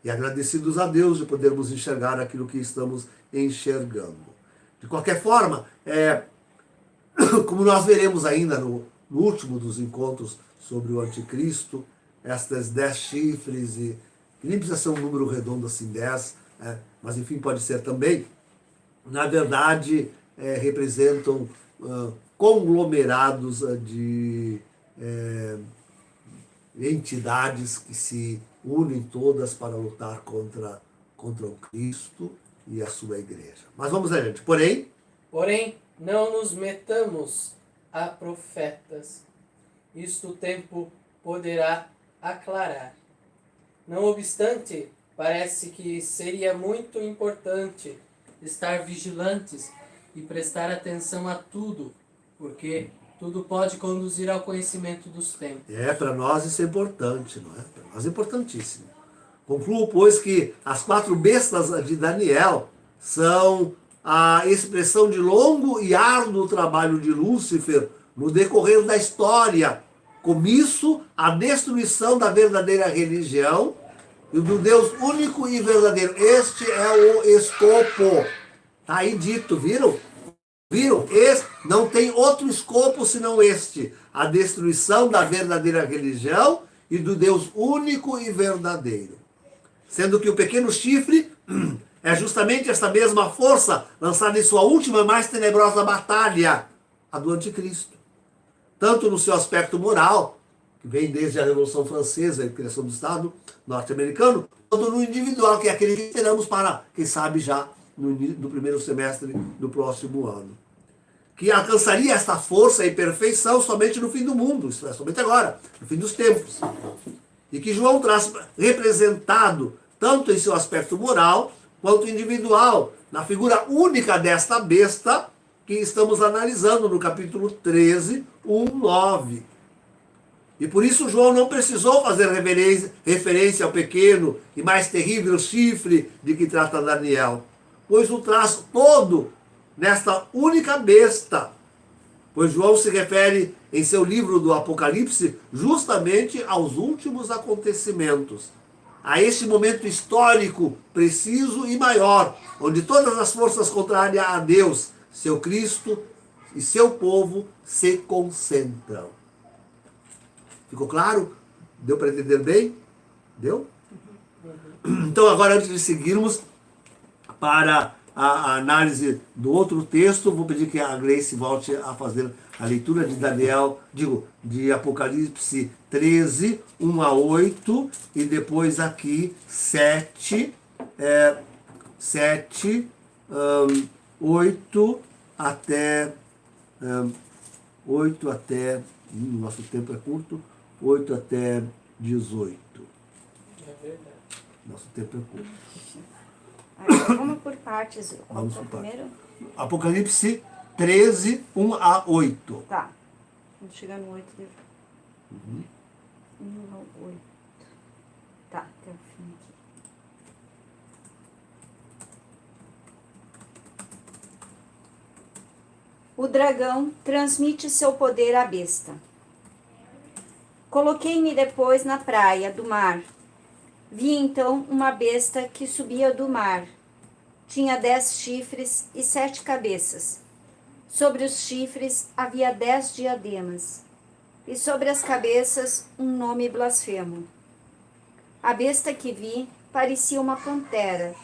Speaker 3: E agradecidos a Deus de podermos enxergar aquilo que estamos enxergando. De qualquer forma, como nós veremos ainda no último dos encontros sobre o anticristo, estas 10 chifres, e que nem precisa ser um número redondo assim, 10, mas enfim, pode ser também, na verdade, representam conglomerados de entidades que se unem todas para lutar contra o Cristo e a sua igreja. Mas vamos adiante.
Speaker 2: Porém, não nos metamos a profetas. Isto o tempo poderá aclarar. Não obstante, parece que seria muito importante estar vigilantes e prestar atenção a tudo, porque tudo pode conduzir ao conhecimento dos tempos.
Speaker 3: Para nós isso é importante, não é? Para nós é importantíssimo. Concluo, pois, que as 4 bestas de Daniel são a expressão de longo e árduo trabalho de Lúcifer no decorrer da história, com isso a destruição da verdadeira religião e do Deus único e verdadeiro. Este é o escopo. Está aí dito, viram? Viram? Não tem outro escopo senão este. A destruição da verdadeira religião e do Deus único e verdadeiro. sendo que o pequeno chifre é justamente esta mesma força lançada em sua última e mais tenebrosa batalha, a do anticristo. Tanto no seu aspecto moral, que vem desde a Revolução Francesa e a criação do Estado norte-americano, quanto no individual, que é aquele que esperamos para, quem sabe, já no primeiro semestre do próximo ano. Que alcançaria esta força e perfeição somente no fim do mundo, isto é, somente agora, no fim dos tempos. E que João traz representado tanto em seu aspecto moral quanto individual, na figura única desta besta que estamos analisando no capítulo 13, 1, 9. E por isso João não precisou fazer referência ao pequeno e mais terrível chifre de que trata Daniel, pois o traz todo nesta única besta. Pois João se refere em seu livro do Apocalipse justamente aos últimos acontecimentos, a este momento histórico preciso e maior, onde todas as forças contrárias a Deus, seu Cristo e seu povo se concentram. Ficou claro? Deu para entender bem? Deu? Então agora, antes de seguirmos para a análise do outro texto, vou pedir que a Grace volte a fazer a leitura de de Apocalipse 13, 1 a 8, e depois aqui 8 até... 8 até... nosso tempo é curto. 8 até 18.
Speaker 2: É verdade.
Speaker 3: Nosso tempo é curto.
Speaker 5: Vamos por partes. Qual
Speaker 3: Vamos
Speaker 5: é o
Speaker 3: por
Speaker 5: primeiro?
Speaker 3: Apocalipse 13, 1 a 8.
Speaker 5: Tá. Quando chegar no 8, devo... 1 ao 8. Tá, até o fim aqui. O dragão transmite seu poder à besta. Coloquei-me depois na praia do mar. Vi então uma besta que subia do mar. Tinha 10 chifres e 7 cabeças. Sobre os chifres havia 10 diademas, e sobre as cabeças um nome blasfemo. A besta que vi parecia uma pantera.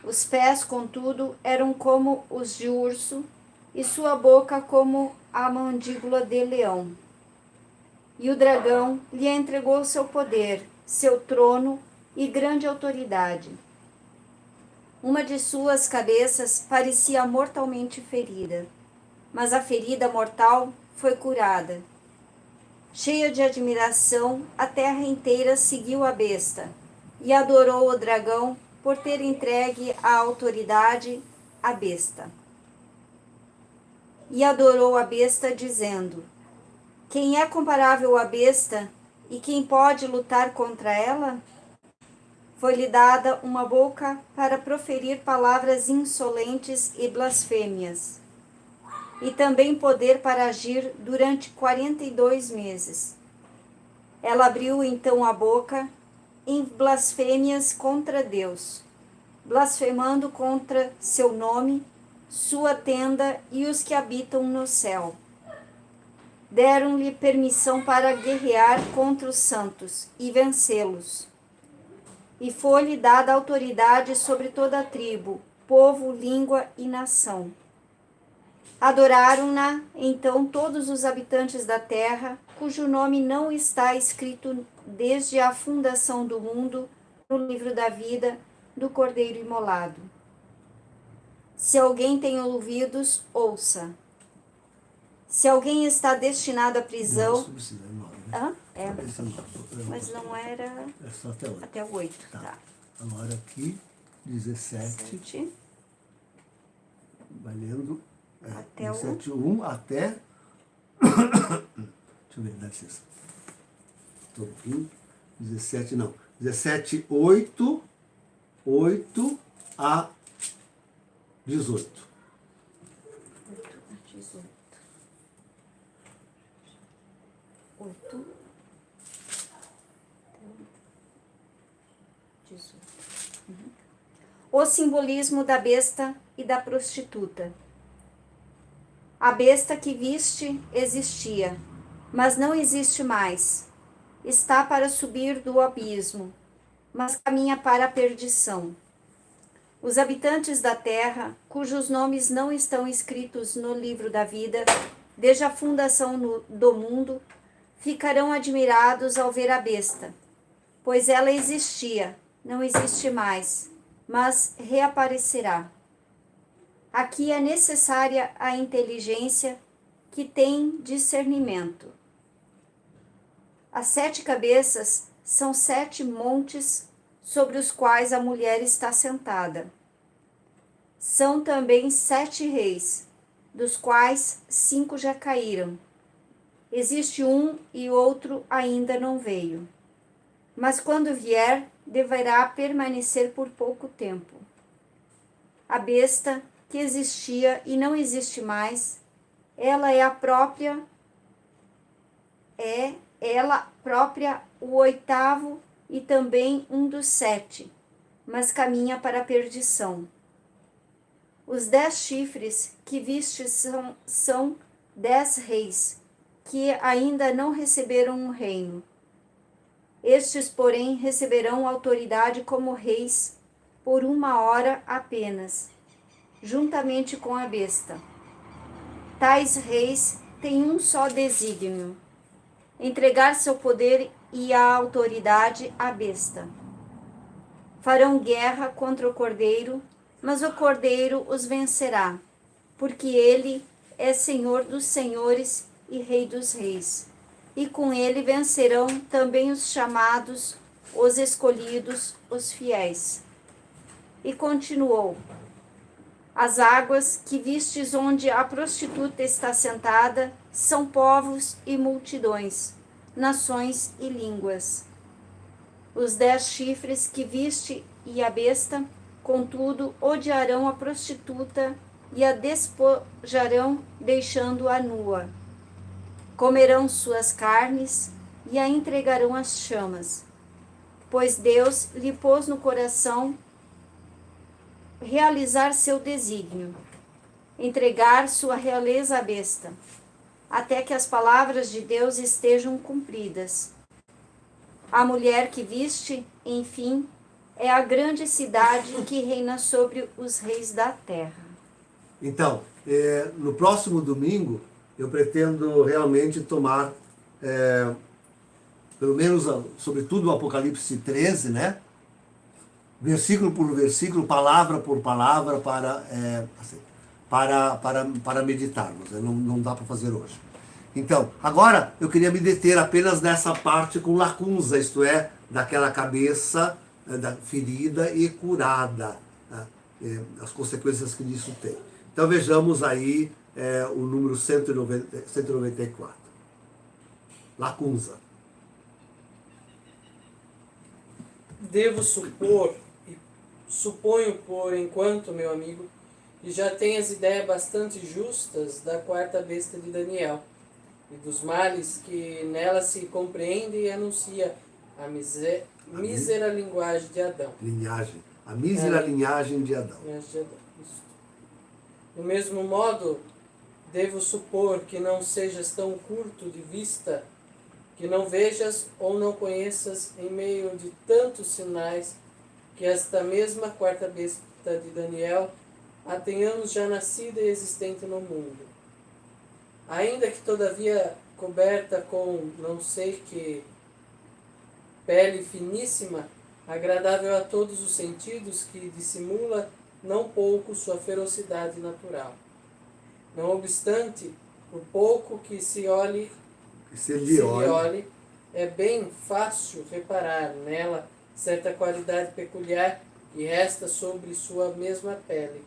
Speaker 5: Os pés, contudo, eram como os de urso, e sua boca como a mandíbula de leão. E o dragão lhe entregou seu poder, seu trono e grande autoridade. Uma de suas cabeças parecia mortalmente ferida, mas a ferida mortal foi curada. Cheia de admiração, a terra inteira seguiu a besta e adorou o dragão por ter entregue a autoridade à besta. E adorou a besta, dizendo: quem é comparável à besta e quem pode lutar contra ela? Foi-lhe dada uma boca para proferir palavras insolentes e blasfêmias, e também poder para agir durante 42 meses. Ela abriu então a boca em blasfêmias contra Deus, blasfemando contra seu nome, sua tenda e os que habitam no céu. Deram-lhe permissão para guerrear contra os santos e vencê-los. E foi-lhe dada autoridade sobre toda a tribo, povo, língua e nação. Adoraram-na então todos os habitantes da terra, cujo nome não está escrito desde a fundação do mundo no livro da vida do Cordeiro imolado. Se alguém tem ouvidos, ouça. Se alguém está destinado à prisão... Hã? É, mas não era...
Speaker 3: É só até 8.
Speaker 5: Até o 8, tá.
Speaker 3: Agora aqui, 17.
Speaker 5: 7.
Speaker 3: Vai lendo.
Speaker 5: Até o...
Speaker 3: 17, 1 até... Deixa eu ver, dá licença. Estou aqui. 17, não. 17, 8 a 18.
Speaker 5: 8 a 18. 8. 18. O simbolismo da besta e da prostituta. A besta que viste existia, mas não existe mais. Está para subir do abismo. mas caminha para a perdição. Os habitantes da terra, cujos nomes não estão escritos no livro da vida, desde a fundação do mundo, ficarão admirados ao ver a besta, pois ela existia, não existe mais, mas reaparecerá. Aqui é necessária a inteligência que tem discernimento. As 7 cabeças são 7 montes sobre os quais a mulher está sentada. São também 7 reis, dos quais 5 já caíram. Existe um e outro ainda não veio. Mas quando vier, deverá permanecer por pouco tempo. A besta que existia e não existe mais, ela é ela própria o 8º e também um dos 7, mas caminha para a perdição. Os 10 chifres que viste são 10 reis, que ainda não receberam um reino. Estes, porém, receberão autoridade como reis por 1 hora apenas, juntamente com a besta. Tais reis têm um só desígnio: entregar seu poder e a autoridade à besta. Farão guerra contra o Cordeiro, mas o Cordeiro os vencerá, porque ele é Senhor dos senhores e Rei dos reis. E com ele vencerão também os chamados, os escolhidos, os fiéis. E continuou: as águas que vistes onde a prostituta está sentada são povos e multidões, nações e línguas. Os 10 chifres que viste e a besta, contudo, odiarão a prostituta e a despojarão, deixando-a nua. Comerão suas carnes e a entregarão às chamas, pois Deus lhe pôs no coração realizar seu desígnio, entregar sua realeza à besta, até que as palavras de Deus estejam cumpridas. A mulher que viste, enfim, é a grande cidade que reina sobre os reis da terra.
Speaker 3: Então, no próximo domingo, eu pretendo realmente tomar, pelo menos, sobretudo o Apocalipse 13, né? Versículo por versículo, palavra por palavra, para meditarmos. Não dá para fazer hoje. Então, agora eu queria me deter apenas nessa parte com lacunza, isto é, daquela cabeça ferida e curada, né? As consequências que isso tem. Então vejamos aí o número 194. Lacunza.
Speaker 2: Devo suponho por enquanto, meu amigo, que já tenhas ideias bastante justas da 4ª besta de Daniel e dos males que nela se compreende e anuncia a mísera linguagem de Adão.
Speaker 3: A mísera linhagem de Adão.
Speaker 2: Isso. Do mesmo modo, devo supor que não sejas tão curto de vista, que não vejas ou não conheças em meio de tantos sinais que esta mesma 4ª besta de Daniel há tem anos já nascida e existente no mundo. Ainda que todavia coberta com não sei que pele finíssima, agradável a todos os sentidos, que dissimula não pouco sua ferocidade natural. Não obstante, por pouco que se lhe olhe, é bem fácil reparar nela certa qualidade peculiar que resta sobre sua mesma pele,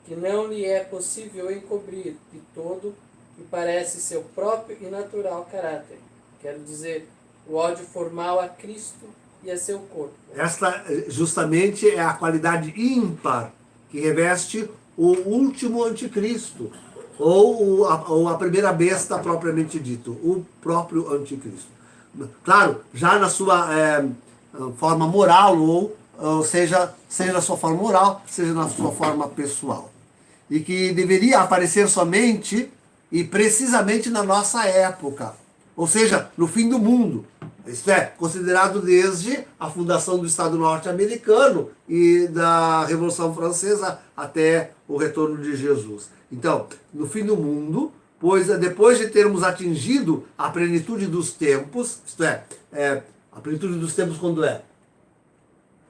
Speaker 2: que não lhe é possível encobrir de todo, e parece seu próprio e natural caráter, quero dizer, o ódio formal a Cristo e a seu corpo.
Speaker 3: Esta justamente é a qualidade ímpar que reveste o último anticristo, ou a primeira besta propriamente dito, o próprio anticristo. Claro, já na sua forma moral, ou seja na sua forma moral, seja na sua forma pessoal. E que deveria aparecer somente e precisamente na nossa época, ou seja, no fim do mundo. Isto é, considerado desde a fundação do Estado norte-americano e da Revolução Francesa até o retorno de Jesus. Então, no fim do mundo, pois depois de termos atingido a plenitude dos tempos, isto é, a plenitude dos tempos quando é?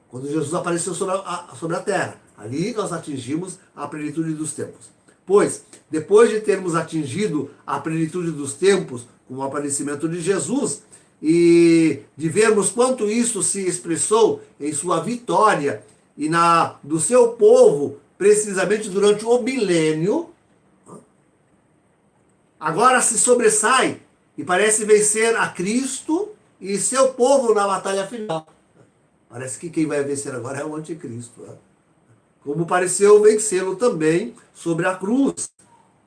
Speaker 3: Quando Jesus apareceu sobre a terra. Ali nós atingimos a plenitude dos tempos. Pois, depois de termos atingido a plenitude dos tempos com o aparecimento de Jesus, e de vermos quanto isso se expressou em sua vitória e do seu povo, precisamente durante o milênio, agora se sobressai e parece vencer a Cristo e seu povo na batalha final. Parece que quem vai vencer agora é o anticristo. Como pareceu vencê-lo também sobre a cruz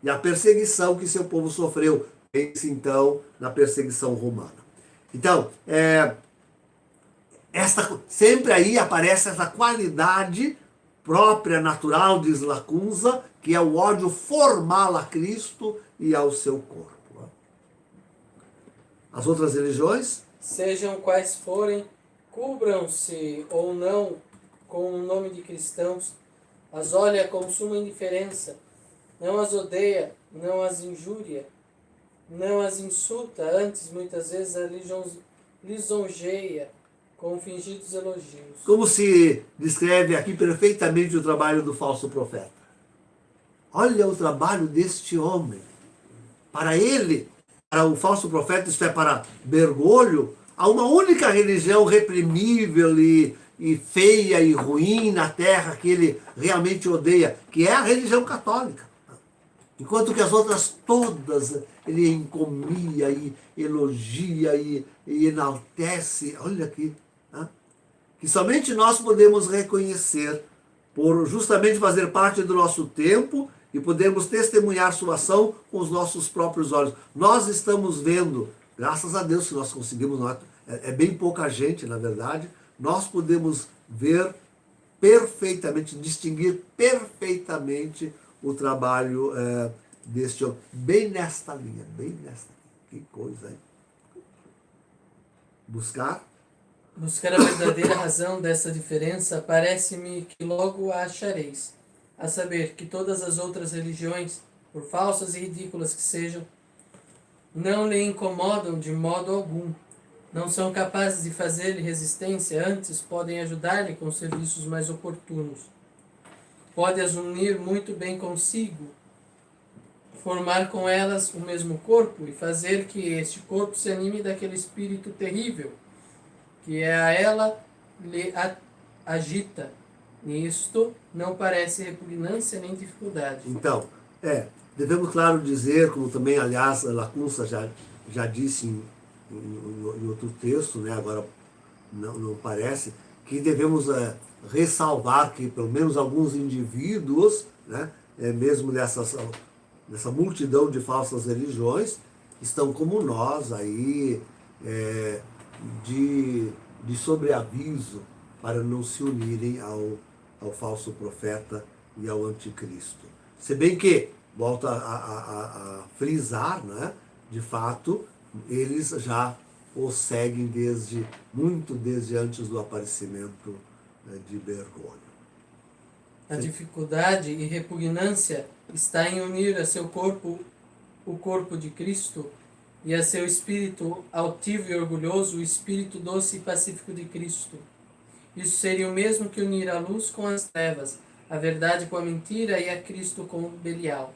Speaker 3: e a perseguição que seu povo sofreu, vence então na perseguição romana. Então, sempre aí aparece essa qualidade própria, natural de Slacunza, que é o ódio formal a Cristo e ao seu corpo. As outras religiões?
Speaker 2: Sejam quais forem, cubram-se ou não com o nome de cristãos, as olha com suma indiferença, não as odeia, não as injúria, não as insulta, antes muitas vezes a lisonjeia com fingidos elogios.
Speaker 3: Como se descreve aqui perfeitamente o trabalho do falso profeta. Olha o trabalho deste homem. Para ele, para o falso profeta, isto é, para Bergoglio, há uma única religião reprimível e feia e ruim na terra que ele realmente odeia, que é a religião católica. Enquanto que as outras todas ele encomia e elogia e enaltece. Olha aqui. Que somente nós podemos reconhecer por justamente fazer parte do nosso tempo e podemos testemunhar sua ação com os nossos próprios olhos. Nós estamos vendo, graças a Deus que nós conseguimos, é bem pouca gente na verdade, nós podemos ver perfeitamente, distinguir perfeitamente o trabalho deste homem, bem nesta linha, que coisa, hein? Buscar
Speaker 2: a verdadeira razão dessa diferença, parece-me que logo a achareis, a saber que todas as outras religiões, por falsas e ridículas que sejam, não lhe incomodam de modo algum, não são capazes de fazer-lhe resistência, antes podem ajudar-lhe com serviços mais oportunos. Pode as unir muito bem consigo, formar com elas o mesmo corpo e fazer que este corpo se anime daquele espírito terrível que a ela lhe agita. Nisto não parece repugnância nem dificuldade.
Speaker 3: Então, devemos, claro, dizer, como também, aliás, Lacunza já disse em outro texto, né, agora não parece, que devemos ressalvar que pelo menos alguns indivíduos, né, mesmo nessa multidão de falsas religiões, estão como nós aí, de sobreaviso para não se unirem ao falso profeta e ao anticristo. Se bem que, volto a frisar, né, de fato, eles já o seguem desde antes do aparecimento de Bergoglio.
Speaker 2: A dificuldade e repugnância está em unir a seu corpo o corpo de Cristo e a seu espírito altivo e orgulhoso o espírito doce e pacífico de Cristo. Isso seria o mesmo que unir a luz com as trevas, a verdade com a mentira e a Cristo com o Belial.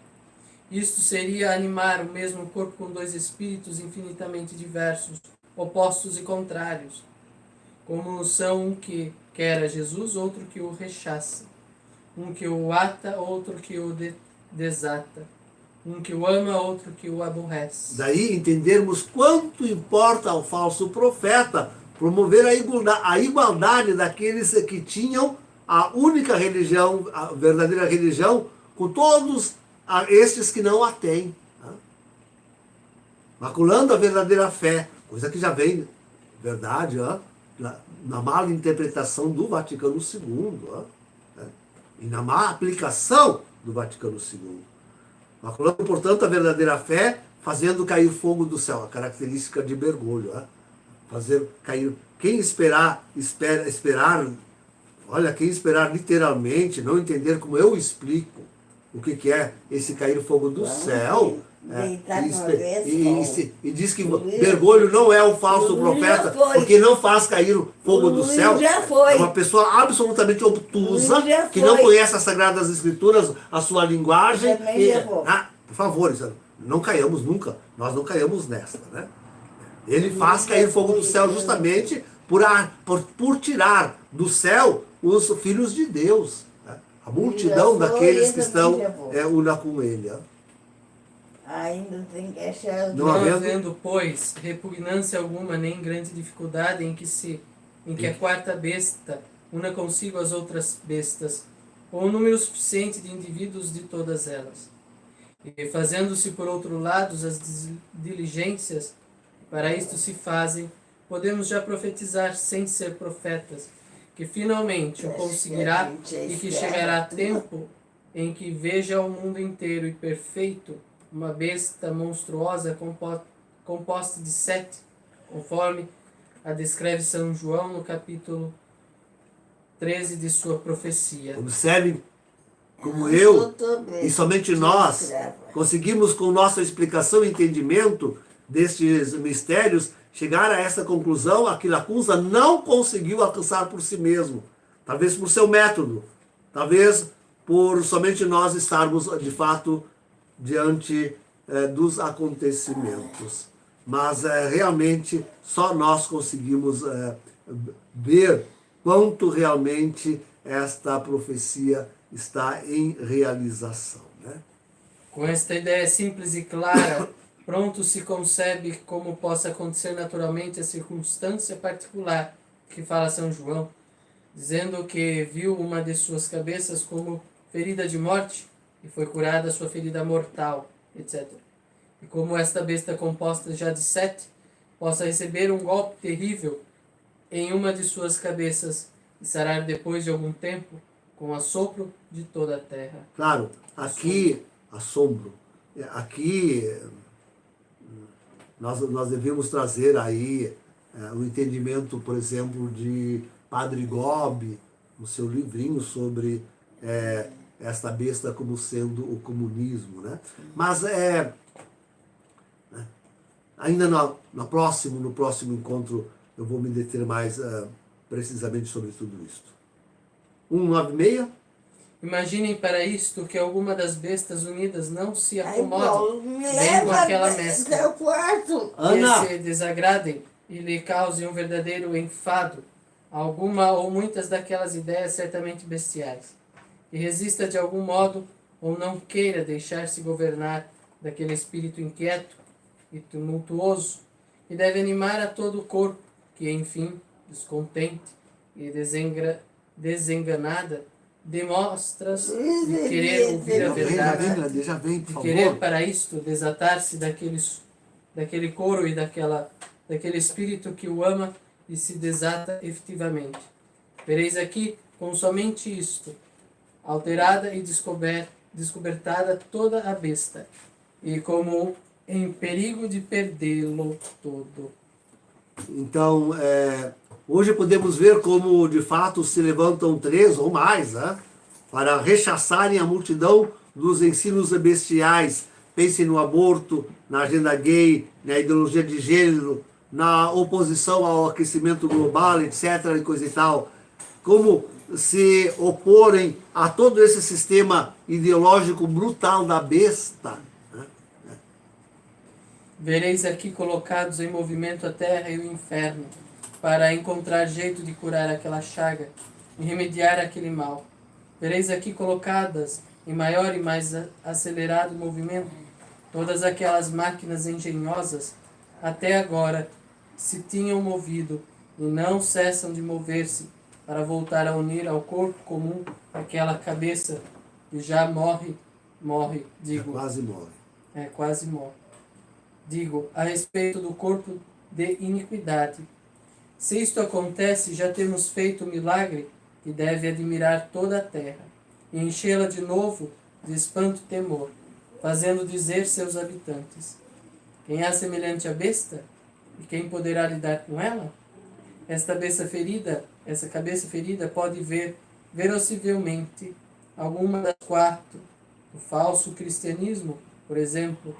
Speaker 2: Isto seria animar o mesmo corpo com dois espíritos infinitamente diversos, opostos e contrários, como são um que quer a Jesus, outro que o rechaça, um que o ata, outro que o desata, um que o ama, outro que o aborrece.
Speaker 3: Daí entendermos quanto importa ao falso profeta promover a igualdade daqueles que tinham a única religião, a verdadeira religião, com todos estes que não a têm. Maculando a verdadeira fé, coisa que já vem, verdade, na mala interpretação do Vaticano II, e na má aplicação do Vaticano II. Maculando, portanto, a verdadeira fé, fazendo cair fogo do céu, a característica de Bergoglio. fazer cair. Quem esperar, olha, quem esperar literalmente, não entender como eu explico o que é esse cair fogo do céu, e diz que Bergoglio não é o falso profeta, porque não faz cair o fogo do céu. É uma pessoa absolutamente obtusa, que não conhece as Sagradas Escrituras, a sua linguagem. Por favor, não caiamos nunca, nós não caiamos nessa, né? Ele faz cair fogo do céu justamente por tirar do céu os filhos de Deus, né? A multidão daqueles que estão una com ele.
Speaker 4: Ainda tem que achar...
Speaker 2: Não havendo, pois, repugnância alguma, nem grande dificuldade em que a quarta besta una consigo as outras bestas, ou um número suficiente de indivíduos de todas elas. E fazendo-se por outro lado as diligências, para isto se fazem, podemos já profetizar sem ser profetas, que finalmente o conseguirá e que chegará tempo em que veja o mundo inteiro e perfeito uma besta monstruosa composta de 7, conforme a descreve São João no capítulo 13 de sua profecia.
Speaker 3: Observem como eu e somente nós conseguimos, com nossa explicação e entendimento destes mistérios, chegar a essa conclusão a que Lacunza não conseguiu alcançar por si mesmo. Talvez por seu método, talvez por somente nós estarmos de fato diante dos acontecimentos. Mas realmente só nós conseguimos ver quanto realmente esta profecia está em realização, né?
Speaker 2: Com esta ideia simples e clara, pronto se concebe como possa acontecer naturalmente a circunstância particular que fala São João, dizendo que viu uma de suas cabeças como ferida de morte e foi curada a sua ferida mortal, etc. E como esta besta composta já de 7 possa receber um golpe terrível em uma de suas cabeças e sarar depois de algum tempo com o assopro de toda a terra.
Speaker 3: Claro, aqui, assombro, aqui nós devemos trazer aí o entendimento, por exemplo, de Padre Gobi, no seu livrinho sobre esta besta como sendo o comunismo, né? Mas ainda no próximo encontro eu vou me deter mais precisamente sobre tudo isto. 196.
Speaker 2: Imaginem para isto que alguma das bestas unidas não se acomodem bem com aquela mescla, que se desagradem e lhe causem um verdadeiro enfado, alguma ou muitas daquelas ideias certamente bestiais, e resista de algum modo ou não queira deixar-se governar daquele espírito inquieto e tumultuoso, e deve animar a todo o corpo, que enfim, descontente e desenganada, demonstras de querer ouvir a verdade, de querer para isto desatar-se daquele coro e daquele espírito que o ama e se desata efetivamente. Vereis aqui, com somente isto, alterada e descobertada toda a besta, e como em perigo de perdê-lo todo.
Speaker 3: Então, hoje podemos ver como de fato se levantam 3 ou mais, né, para rechaçarem a multidão dos ensinos bestiais. Pensem no aborto, na agenda gay, na ideologia de gênero, na oposição ao aquecimento global, etc. e coisa e tal. Como se oporem a todo esse sistema ideológico brutal da besta.
Speaker 2: Vereis aqui colocados em movimento a terra e o inferno, para encontrar jeito de curar aquela chaga e remediar aquele mal. Vereis aqui colocadas em maior e mais acelerado movimento todas aquelas máquinas engenhosas até agora se tinham movido e não cessam de mover-se para voltar a unir ao corpo comum aquela cabeça que já quase morre. Digo, a respeito do corpo de iniquidade. Se isto acontece, já temos feito o milagre que deve admirar toda a terra, e enchê-la de novo de espanto e temor, fazendo dizer seus habitantes: quem há semelhante à besta? E quem poderá lidar com ela? Essa cabeça ferida pode ver verossivelmente alguma das quatro, o falso cristianismo, por exemplo,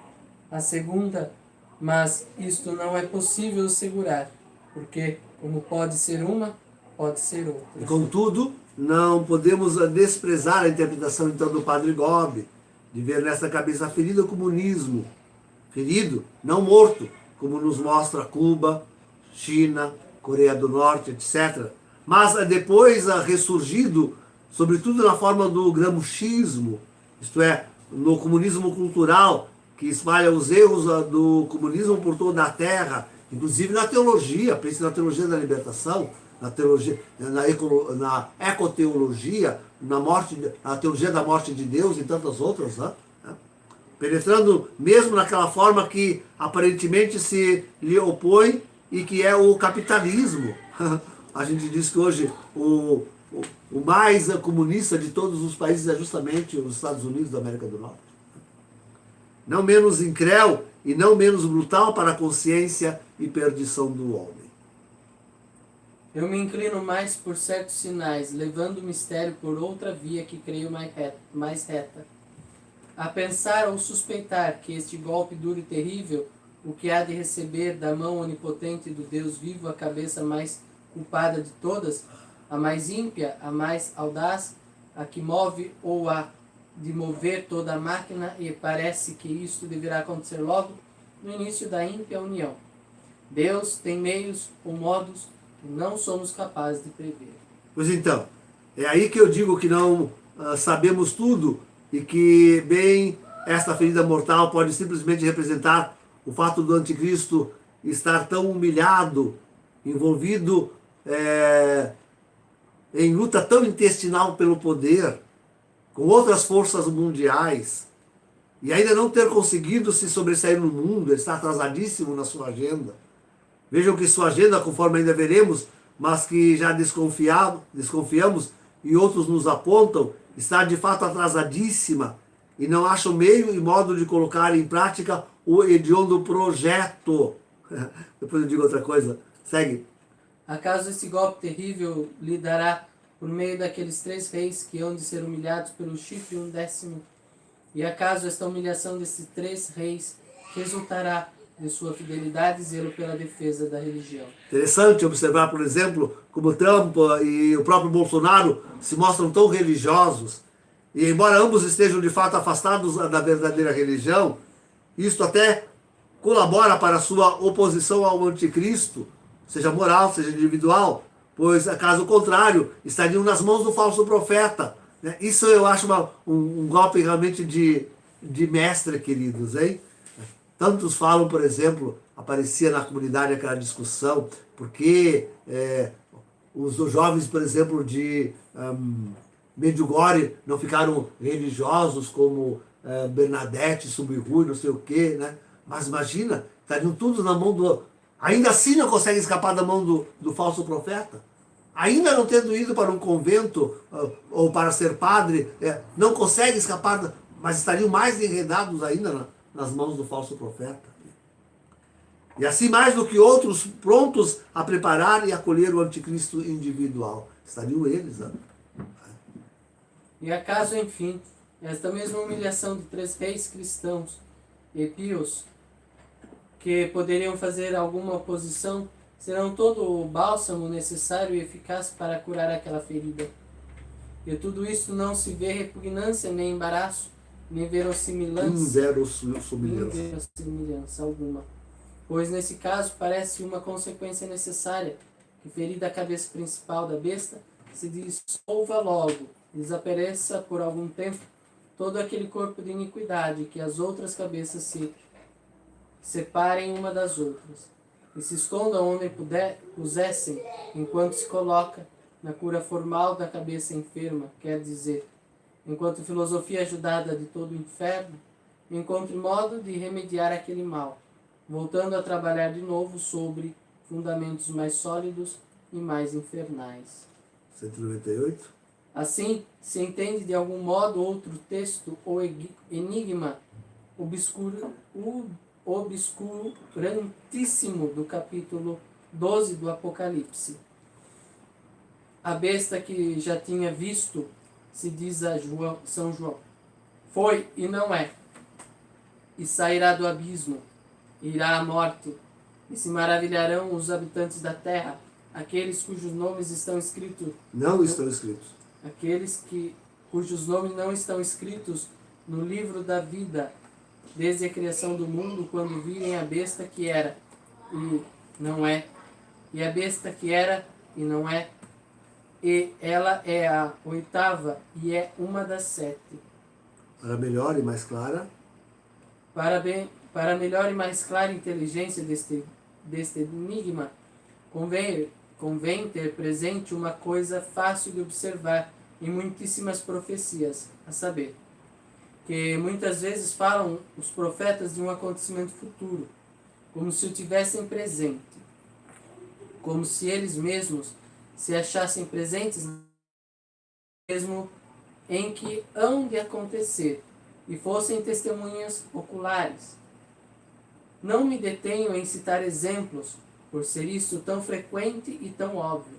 Speaker 2: a segunda, mas isto não é possível assegurar, porque como pode ser uma, pode ser outra.
Speaker 3: E contudo, não podemos desprezar a interpretação então do Padre Gobi, de ver nessa cabeça ferida o comunismo, ferido, não morto, como nos mostra Cuba, China, Coreia do Norte, etc. Mas depois ressurgido, sobretudo na forma do gramscismo, isto é, no comunismo cultural, que espalha os erros do comunismo por toda a terra, inclusive na teologia, principalmente na teologia da libertação, na teologia, na ecoteologia, na teologia da morte de Deus e tantas outras, né? Penetrando mesmo naquela forma que aparentemente se lhe opõe e que é o capitalismo. A gente diz que hoje o mais comunista de todos os países é justamente os Estados Unidos da América do Norte. Não menos incréu e não menos brutal para a consciência e perdição do homem.
Speaker 2: Eu me inclino mais por certos sinais, levando o mistério por outra via que creio mais reta. A pensar ou suspeitar que este golpe duro e terrível, o que há de receber da mão onipotente do Deus vivo a cabeça mais culpada de todas, a mais ímpia, a mais audaz, a que move ou a de mover toda a máquina, e parece que isto deverá acontecer logo no início da ímpia união. Deus tem meios ou modos que não somos capazes de prever.
Speaker 3: Pois então, é aí que eu digo que não sabemos tudo e que, bem, esta ferida mortal pode simplesmente representar o fato do anticristo estar tão humilhado, envolvido em luta tão intestinal pelo poder, com outras forças mundiais, e ainda não ter conseguido se sobressair no mundo. Ele está atrasadíssimo na sua agenda. Vejam que sua agenda, conforme ainda veremos, mas que já desconfiamos e outros nos apontam, está de fato atrasadíssima e não acham meio e modo de colocar em prática o hediondo projeto. Depois eu digo outra coisa. Segue.
Speaker 2: Acaso esse golpe terrível lhe dará por meio daqueles 3 reis que hão de ser humilhados pelo chifre 1/10? E acaso esta humilhação desses 3 reis resultará de sua fidelidade e zelo pela defesa da religião?
Speaker 3: Interessante observar, por exemplo, como Trump e o próprio Bolsonaro se mostram tão religiosos. E embora ambos estejam de fato afastados da verdadeira religião, isto até colabora para a sua oposição ao anticristo, seja moral, seja individual, pois, caso contrário, estariam nas mãos do falso profeta. Isso eu acho um golpe realmente de mestre, queridos, hein? Tantos falam, por exemplo, aparecia na comunidade aquela discussão, porque os jovens, por exemplo, de Medjugorje não ficaram religiosos como Bernadette, Subirrui, não sei o quê, né? Mas imagina, estariam todos na mão do... Ainda assim não conseguem escapar da mão do falso profeta. Ainda não tendo ido para um convento ou para ser padre, não conseguem escapar, mas estariam mais enredados ainda nas mãos do falso profeta. E assim, mais do que outros, prontos a preparar e acolher o anticristo individual. Estariam eles. Né?
Speaker 2: E acaso, enfim, esta mesma humilhação de 3 reis cristãos e pios, que poderiam fazer alguma oposição, serão todo o bálsamo necessário e eficaz para curar aquela ferida. E tudo isso não se vê repugnância, nem embaraço, nem verossimilhança alguma. Pois nesse caso parece uma consequência necessária, que ferida a cabeça principal da besta, se dissolva logo, e desapareça por algum tempo todo aquele corpo de iniquidade, que as outras cabeças se separem uma das outras, e se escondam onde pusessem, enquanto se coloca na cura formal da cabeça enferma, quer dizer, enquanto filosofia ajudada de todo o inferno, encontre modo de remediar aquele mal, voltando a trabalhar de novo sobre fundamentos mais sólidos e mais infernais.
Speaker 3: 198.
Speaker 2: Assim, se entende de algum modo outro texto ou enigma obscurantíssimo do capítulo 12 do Apocalipse. A besta que já tinha visto, se diz a São João, foi e não é, e sairá do abismo, irá à morte, e se maravilharão os habitantes da terra, aqueles cujos nomes estão escritos,
Speaker 3: Não estão escritos.
Speaker 2: cujos nomes não estão escritos no livro da vida, desde a criação do mundo, quando virem a besta que era e não é, e a besta que era e não é, e ela é a oitava e é uma das 7.
Speaker 3: Para melhor e mais clara,
Speaker 2: Para melhor e mais clara inteligência deste enigma, convém ter presente uma coisa fácil de observar em muitíssimas profecias, a saber, que muitas vezes falam os profetas de um acontecimento futuro, como se o tivessem presente, como se eles mesmos se achassem presentes mesmo em que hão de acontecer, e fossem testemunhas oculares. Não me detenho em citar exemplos, por ser isso tão frequente e tão óbvio,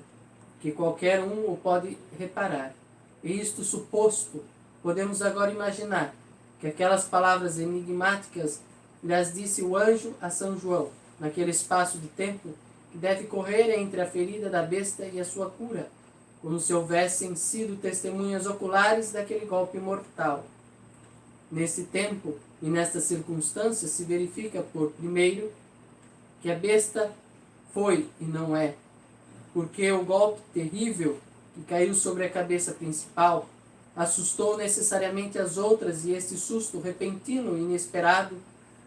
Speaker 2: que qualquer um o pode reparar. E isto suposto, podemos agora imaginar que aquelas palavras enigmáticas lhes disse o anjo a São João, naquele espaço de tempo que deve correr entre a ferida da besta e a sua cura, como se houvessem sido testemunhas oculares daquele golpe mortal. Nesse tempo e nestas circunstâncias se verifica, por primeiro, que a besta foi e não é, porque o golpe terrível que caiu sobre a cabeça principal assustou necessariamente as outras, e este susto repentino e inesperado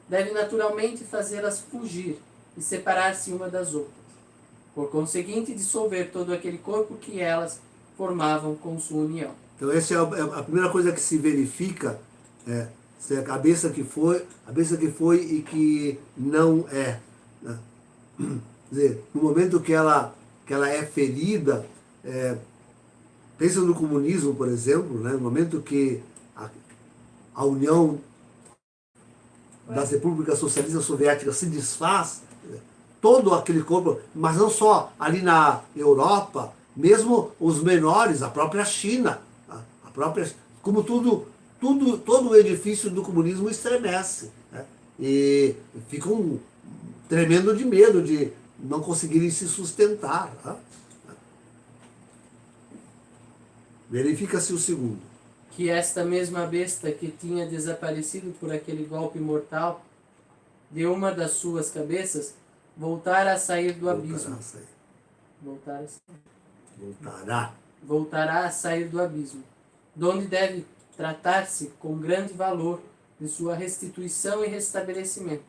Speaker 2: deve naturalmente fazê-las fugir e separar-se uma das outras, por conseguinte dissolver todo aquele corpo que elas formavam com sua união.
Speaker 3: então essa é a primeira coisa que se verifica, se a cabeça que foi e que não é. Né? Quer dizer, no momento que ela é ferida, pensa no comunismo, por exemplo, né? No momento que a União das Repúblicas Socialistas Soviéticas se desfaz, todo aquele corpo, mas não só ali na Europa, mesmo os menores, a própria China, como todo o edifício do comunismo estremece, né? E ficam tremendo de medo de não conseguirem se sustentar. Né? Verifica-se o segundo.
Speaker 2: Que esta mesma besta que tinha desaparecido por aquele golpe mortal de uma das suas cabeças voltara a sair do abismo. Voltará a sair do abismo, donde deve tratar-se com grande valor de sua restituição e restabelecimento,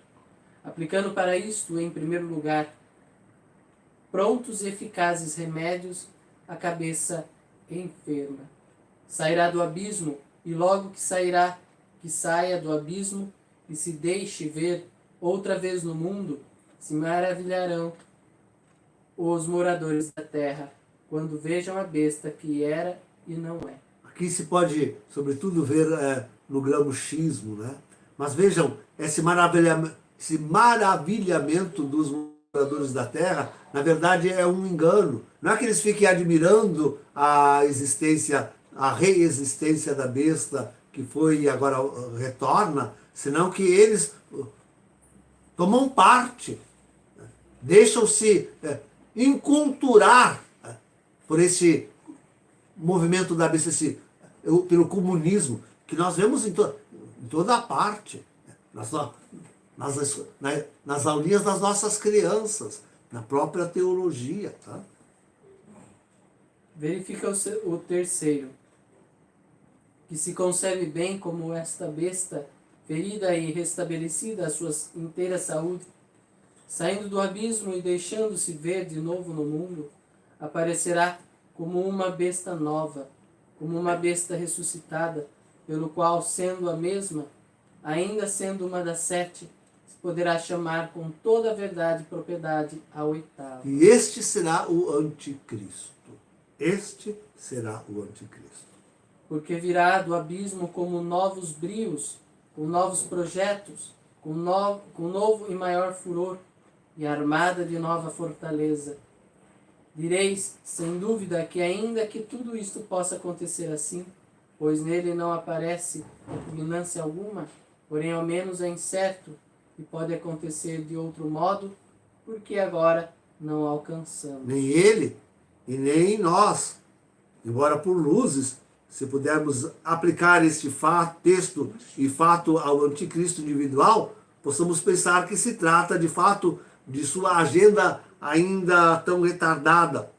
Speaker 2: aplicando para isto, em primeiro lugar, prontos e eficazes remédios à cabeça enferma. Sairá do abismo, e logo que saia do abismo e se deixe ver outra vez no mundo, se maravilharão os moradores da terra, quando vejam a besta que era e não é.
Speaker 3: Aqui se pode, sobretudo, ver no gramscismo, né? Mas vejam, esse maravilhamento dos moradores da Terra, na verdade é um engano. Não é que eles fiquem admirando a reexistência da besta que foi e agora retorna, senão que eles tomam parte, deixam-se enculturar por esse movimento da besta, pelo comunismo, que nós vemos em toda a parte, nas aulinhas das nossas crianças, na própria teologia. Tá?
Speaker 2: Verifica o terceiro, que se concebe bem como esta besta, ferida e restabelecida a sua inteira saúde, saindo do abismo e deixando-se ver de novo no mundo, aparecerá como uma besta nova, como uma besta ressuscitada, pelo qual, sendo a mesma, ainda sendo uma das 7, se poderá chamar com toda a verdade e propriedade a oitava.
Speaker 3: E este será o anticristo. Este será o anticristo.
Speaker 2: Porque virá do abismo como novos brios, com novos projetos, com novo e maior furor e armada de nova fortaleza. Direis, sem dúvida, que ainda que tudo isto possa acontecer assim, pois nele não aparece repugnância alguma, porém ao menos é incerto e pode acontecer de outro modo, porque agora não alcançamos.
Speaker 3: Nem ele e nem nós, embora por luzes, se pudermos aplicar este texto e fato ao anticristo individual, possamos pensar que se trata de fato de sua agenda ainda tão retardada,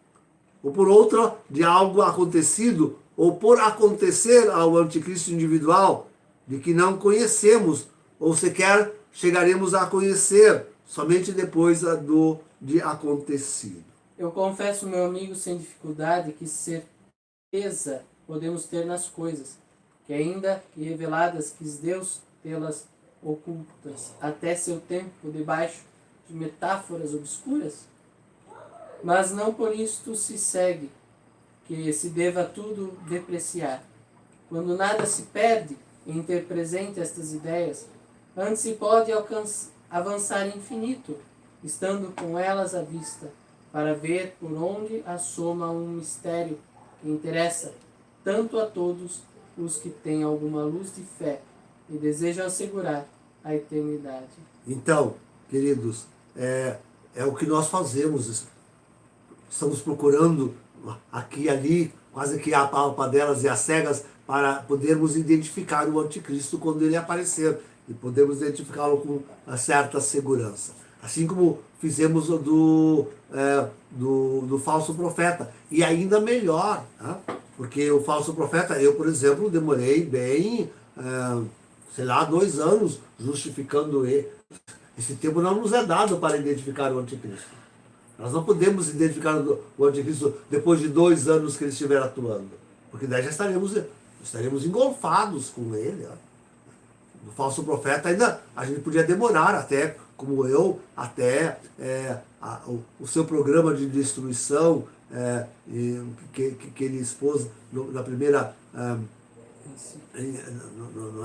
Speaker 3: ou por outra, de algo acontecido ou por acontecer ao anticristo individual, de que não conhecemos ou sequer chegaremos a conhecer somente depois de acontecido.
Speaker 2: Eu confesso, meu amigo, sem dificuldade, que certeza podemos ter nas coisas, que ainda que reveladas quis Deus tê-las ocultas até seu tempo debaixo de metáforas obscuras, mas não por isto se segue que se deva tudo depreciar. Quando nada se perde em ter presente estas ideias, antes se pode avançar infinito, estando com elas à vista, para ver por onde assoma um mistério que interessa tanto a todos os que têm alguma luz de fé e desejam assegurar a eternidade.
Speaker 3: Então, queridos, é o que nós fazemos. Estamos procurando aqui e ali, quase que a palpa delas e as cegas, para podermos identificar o anticristo quando ele aparecer e podermos identificá-lo com certa segurança. Assim como fizemos do falso profeta. E ainda melhor, né? Porque o falso profeta, eu, por exemplo, demorei bem, 2 anos justificando ele. Esse tempo não nos é dado para identificar o anticristo. Nós não podemos identificar o anticristo depois de 2 anos que ele estiver atuando. Porque daí já estaremos engolfados com ele. Ó. No falso profeta ainda a gente podia demorar até, como eu, até o seu programa de destruição que ele expôs na primeira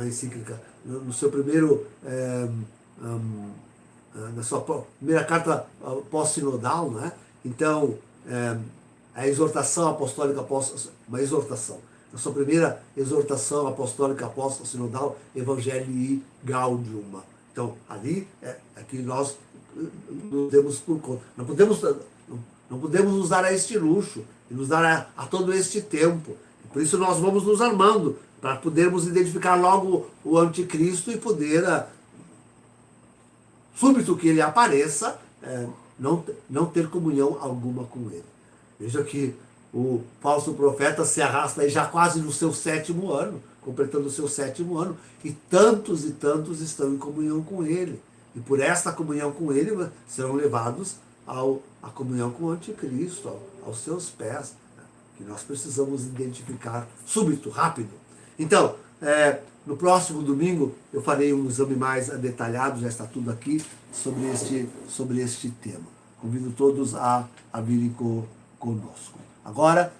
Speaker 3: encíclica, no seu primeiro na sua primeira carta pós-sinodal, né? Então, a exortação apostólica uma exortação. Na sua primeira exortação apostólica pós-sinodal, Evangelii Gaudium. Então, ali é que nós nos demos por conta. Não podemos nos dar a este luxo e nos dar a todo este tempo. Por isso nós vamos nos armando para podermos identificar logo o anticristo e poder súbito que ele apareça, não ter comunhão alguma com ele. Veja que o falso profeta se arrasta aí já quase no seu 7º ano, completando o seu 7º ano, e tantos estão em comunhão com ele. E por esta comunhão com ele serão levados à comunhão com o anticristo, aos seus pés, né? Que nós precisamos identificar súbito, rápido. Então, no próximo domingo eu farei um exame mais detalhado, já está tudo aqui, sobre este tema. Convido todos a virem conosco. Agora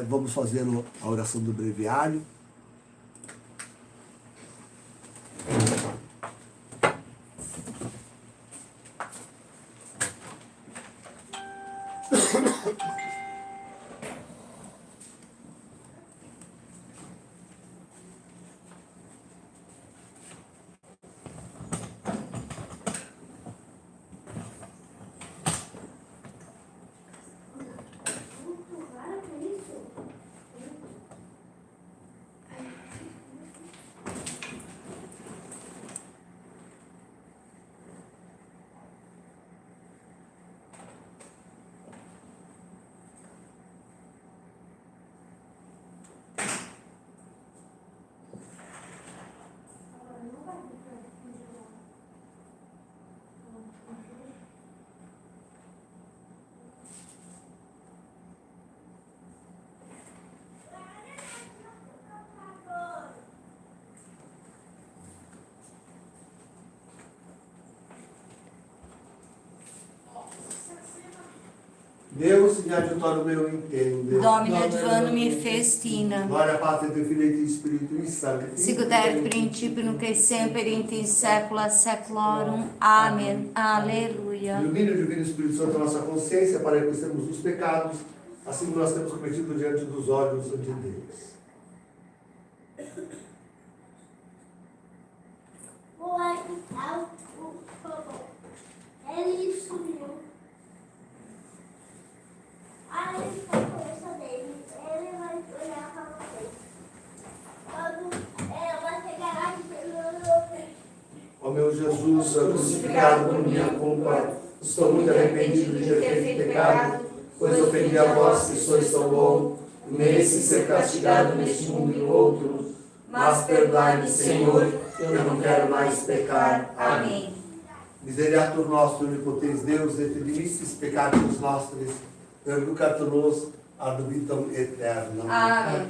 Speaker 3: vamos fazer a oração do breviário. Deus in adiutorium meo intende.
Speaker 5: Domine advano-me festina.
Speaker 3: Gloria Patri et Filii et Spiritui Sancti.
Speaker 5: Sicut erat principio nunc et semper in saecula saeculorum. Amém. Aleluia.
Speaker 3: Ilumine o Divino Espírito Santo a nossa consciência para que conhecemos os pecados, assim como nós temos cometido diante dos olhos de Deus.
Speaker 6: Ele subiu. Aí ele ficou com a cabeça dele. Ele vai olhar para você. Quando ela chegar aqui pelo
Speaker 3: Ó meu Jesus, crucificado por minha culpa, estou muito arrependido de ter feito pecado, pois ofendi a vós que sois tão bom, e mereci ser castigado neste mundo e no outro. Mas perdoai-me, Senhor, eu não quero mais pecar.
Speaker 5: Amém.
Speaker 3: Miseriatur nostro, onipotens Deus, et dimissis peccatus nostris, perducat-nos ad vitam aeternam.
Speaker 5: Amém.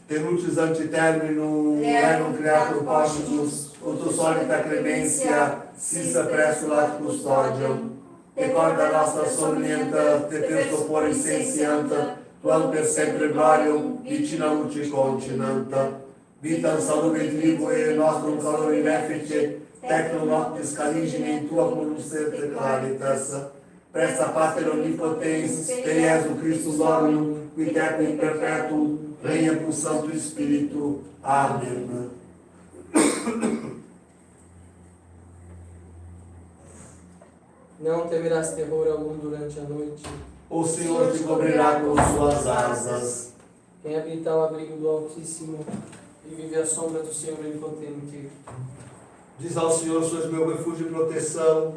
Speaker 3: Tenutis ante terminum rerum creatur poscitus, ut solita clemencia, sisa presulat custodium, te corda nostra somnienta, te persopor insenscienta, tuam per sempre glorium, vicina luci continenta, vitam salubre tribue, nostrum calori refice, tecno noctis caligine in tua conducete claritas, presta pater omnipotens, te Iesu Christus Dominum, qui tecno in perpetuum, venha com o Santo Espírito. Amém.
Speaker 2: Não temerás terror algum durante a noite.
Speaker 3: O Senhor te cobrirá com suas asas.
Speaker 2: Quem habita ao abrigo do Altíssimo e vive à sombra do Senhor Onipotente.
Speaker 3: Diz ao Senhor, sois meu refúgio e proteção.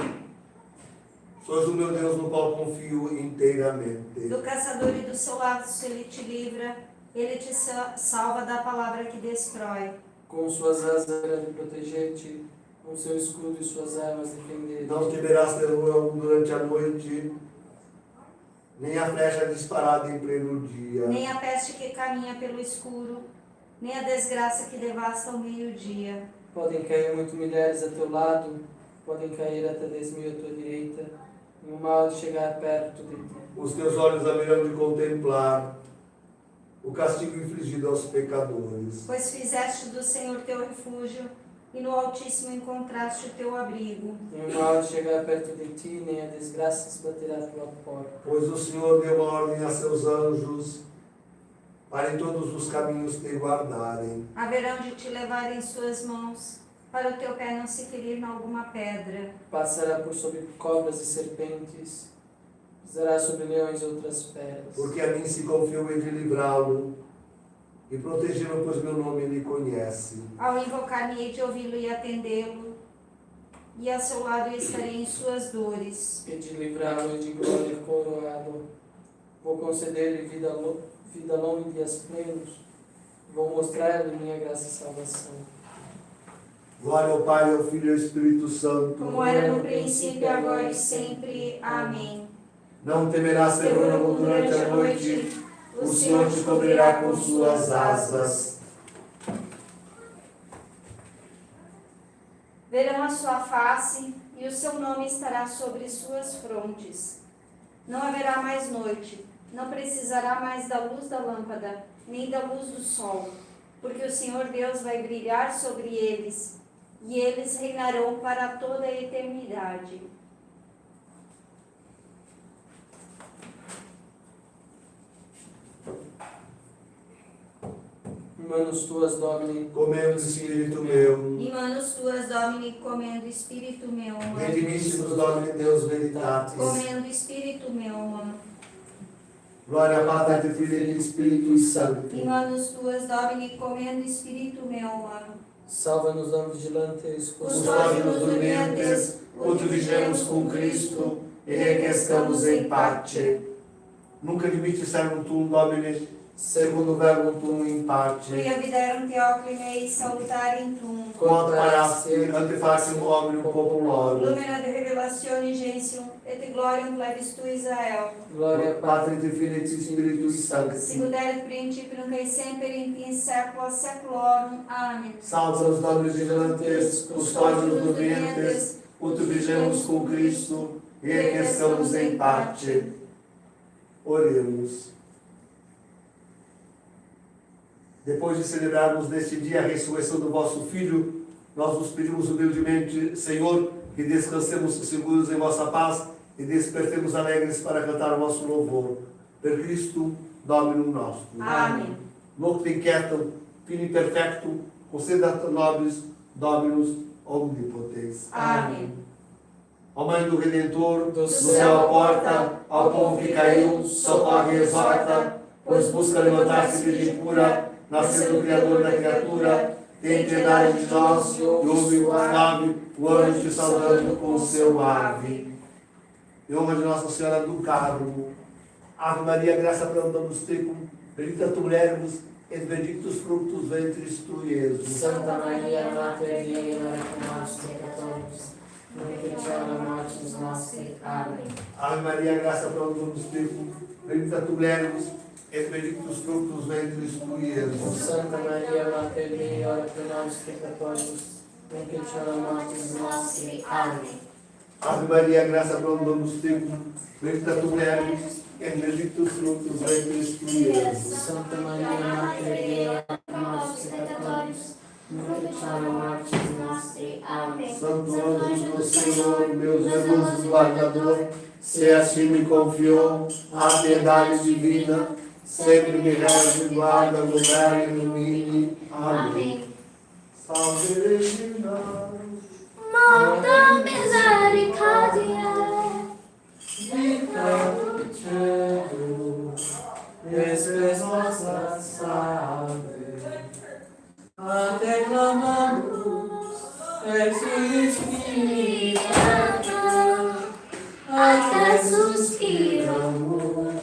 Speaker 3: Sois o meu Deus no qual confio inteiramente.
Speaker 5: Do caçador e do seu laço ele te livra, ele te salva da palavra que destrói.
Speaker 2: Com suas asas de proteger-te, com seu escudo e suas armas defender-te.
Speaker 3: Não temerás terror algum durante a noite, nem a flecha disparada em pleno dia.
Speaker 5: Nem a peste que caminha pelo escuro, nem a desgraça que devasta ao meio-dia.
Speaker 2: Podem cair 8 milhares a teu lado, podem cair até 10.000 à tua direita, e o mal de chegar perto de ti.
Speaker 3: Os teus olhos haverão de contemplar o castigo infligido aos pecadores.
Speaker 5: Pois fizeste do Senhor teu refúgio, e no Altíssimo encontraste o teu abrigo.
Speaker 2: Nem o mal de chegar perto de ti, nem a desgraça se baterá à tua porta.
Speaker 3: Pois o Senhor deu ordem a seus anjos para em todos os caminhos te guardarem.
Speaker 5: Haverão de te levar em suas mãos, para o teu pé não se ferir em alguma pedra.
Speaker 2: Passará por sobre cobras e serpentes, pisará sobre leões e outras feras.
Speaker 3: Porque a mim se confiou em de livrá-lo e protegê-lo, pois meu nome ele conhece.
Speaker 5: Ao invocar-me, hei de ouvi-lo e atendê-lo, e a seu lado estarei em suas dores.
Speaker 2: E de livrá-lo e de glória coroado. Vou conceder-lhe vida longa e dias plenos. Vou mostrar-lhe minha graça e salvação.
Speaker 3: Glória ao Pai, ao Filho e ao Espírito Santo.
Speaker 5: Como era no princípio, agora e sempre. Amém.
Speaker 3: Não temerás terror algum durante a noite, o Senhor te cobrirá com suas asas.
Speaker 5: Verão a sua face, e o seu nome estará sobre suas frontes. Não haverá mais noite, não precisará mais da luz da lâmpada, nem da luz do sol, porque o Senhor Deus vai brilhar sobre eles, e eles reinarão para toda a eternidade.
Speaker 2: Manos tuas, Domine,
Speaker 3: Comendo Espírito meu,
Speaker 5: Em manos tuas, Domine, comendo Espírito meu,
Speaker 3: redimissimus Domine Deus veritatis.
Speaker 5: comendo Espírito meu,
Speaker 3: Glória Patri et Filii et Spiritui
Speaker 5: em
Speaker 3: Sancti.
Speaker 5: manos tuas, Domine, comendo Espírito meu,
Speaker 2: salva-nos da vigilantes,
Speaker 3: Custódio-nos dormientes, ut vigemos com Cristo, e requiescamos em pace. Nunca admite servum tuum, Domine, segundo verbum tuum in pace.
Speaker 5: Quia viderum teoclime e salutarem tum,
Speaker 3: Quod parasti ante facem omnium populorum.
Speaker 5: lumina de revelatione gentium, et gloriam plebis tu Israel.
Speaker 2: glória
Speaker 3: Patri et Filii et Spiritui Sancti.
Speaker 5: Sicut erat principio nunc et semper in saecula saeculorum. Amém.
Speaker 3: Salva-nos, Domine vigilantes, custódio dos dormientes, ut vigemos com Cristo, e enriqueçamos em parte. Oremos. Depois de celebrarmos neste dia a ressurreição do vosso Filho, nós vos pedimos humildemente, Senhor, que descansemos seguros em vossa paz e despertemos alegres para cantar o vosso louvor. Per Cristo, Dominum nostrum.
Speaker 5: Amém.
Speaker 3: Nocte inquietam, fine perfectum, concedat nobis Dominus omnipotens.
Speaker 5: Amém.
Speaker 3: Ó Mãe do Redentor,
Speaker 2: Do
Speaker 3: do céu a porta, ao povo que caiu, socorre e exorta, pois busca levantar-se virgem pura, nascer do Criador da criatura, tem piedade de nós, e ouve suave o anjo saudando com o seu ave. Em honra de Nossa Senhora do Carmo, Ave Maria, graça plena tecum, benedicta tu mulieribus, et benedictus fructus ventris tui, Jesus.
Speaker 2: Santa Maria, Mater Dei, ora pro nobis peccatoribus, nunc et hora mortis nostri. Amém.
Speaker 3: Ave Maria, graça plena tecum, benedicta tu mulieribus, et benedictus fructus ventris tui, Jesus.
Speaker 2: Santa Maria, Mater Dei, ora pro nobis peccatoribus, nunc et hora mortis nostri. Amém.
Speaker 3: Ave Maria, graça plena tecum, benedicta tu mulieribus, et benedictus fructus ventris tui, Jesus.
Speaker 2: Santa Maria, Mater Dei, ora pro nobis peccatoribus, nunc et hora mortis nostri. Amém.
Speaker 3: Santo anjo do Senhor, meu zeloso guardador, se assim me confiou a piedade divina, sempre me rege, guarda, governe e ilumine. Amém. Salve Regina,
Speaker 6: Molta misericórdia,
Speaker 2: Victor cielo, espes nostra salve. A te clamamos, ex Spiritus,
Speaker 6: a te suspiramos,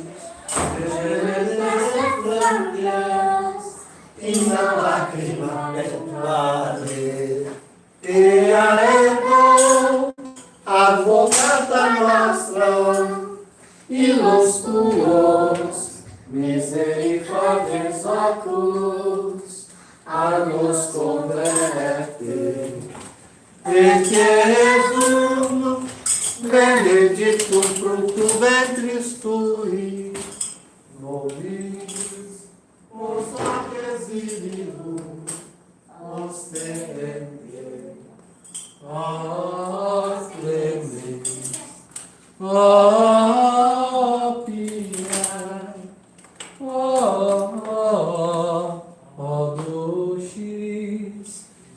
Speaker 3: in lacrima et e aequo advocata nostra,
Speaker 2: los tuos misericordes oculos a nos converte.
Speaker 3: et Jesum benedictum fructus ventris tui, nobis os residivum ostende.
Speaker 2: Clemens, ó Pia, ó Dulcis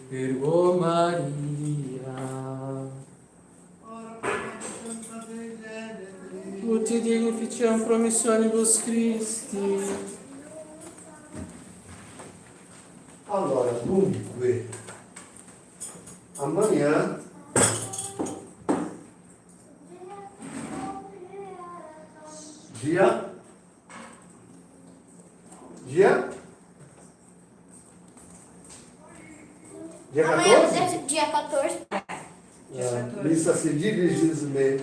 Speaker 2: Virgo Maria. Ut dignificiam promissionibus Christi.
Speaker 3: Allora, dunque, amanhã dia
Speaker 6: amanhã
Speaker 3: 14?
Speaker 6: dia 14.
Speaker 3: Missa se dirigisme.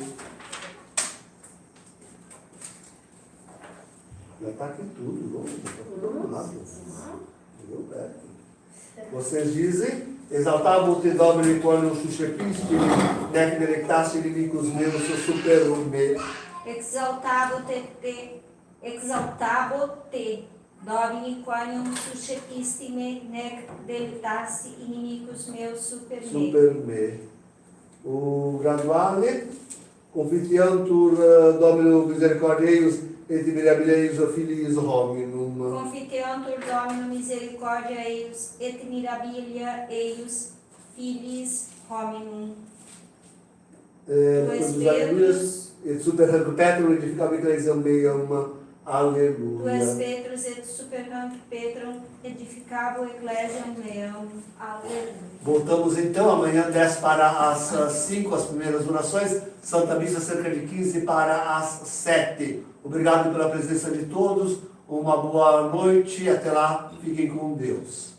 Speaker 3: Já está aqui tudo, não está nada. Entendeu? Vocês dizem, exaltavo te Domine quando suscepisti, nec delectasse inimicus meus superum me.
Speaker 5: Exaltavo te, Domini quanium suscepisti me, nec delitasse inimicus meus super me.
Speaker 3: Super me. O graduale, confitiantur Domino misericordiaeus et mirabilis filiis hominum.
Speaker 5: Confiteantur Domino misericordia eius, et mirabilia eius, filis hominum.
Speaker 3: Todos os aleluias, et super hanc Petrum edificam ecclesiam meam.
Speaker 5: Tu es
Speaker 3: Aleluia.
Speaker 5: Petrus et super hanc Petrum edificabo ecclesiam meam. Aleluia.
Speaker 3: Voltamos então, amanhã 10 para as 5, as primeiras orações, Santa Missa cerca de 15 para as 7. Obrigado pela presença de todos, uma boa noite, até lá, fiquem com Deus.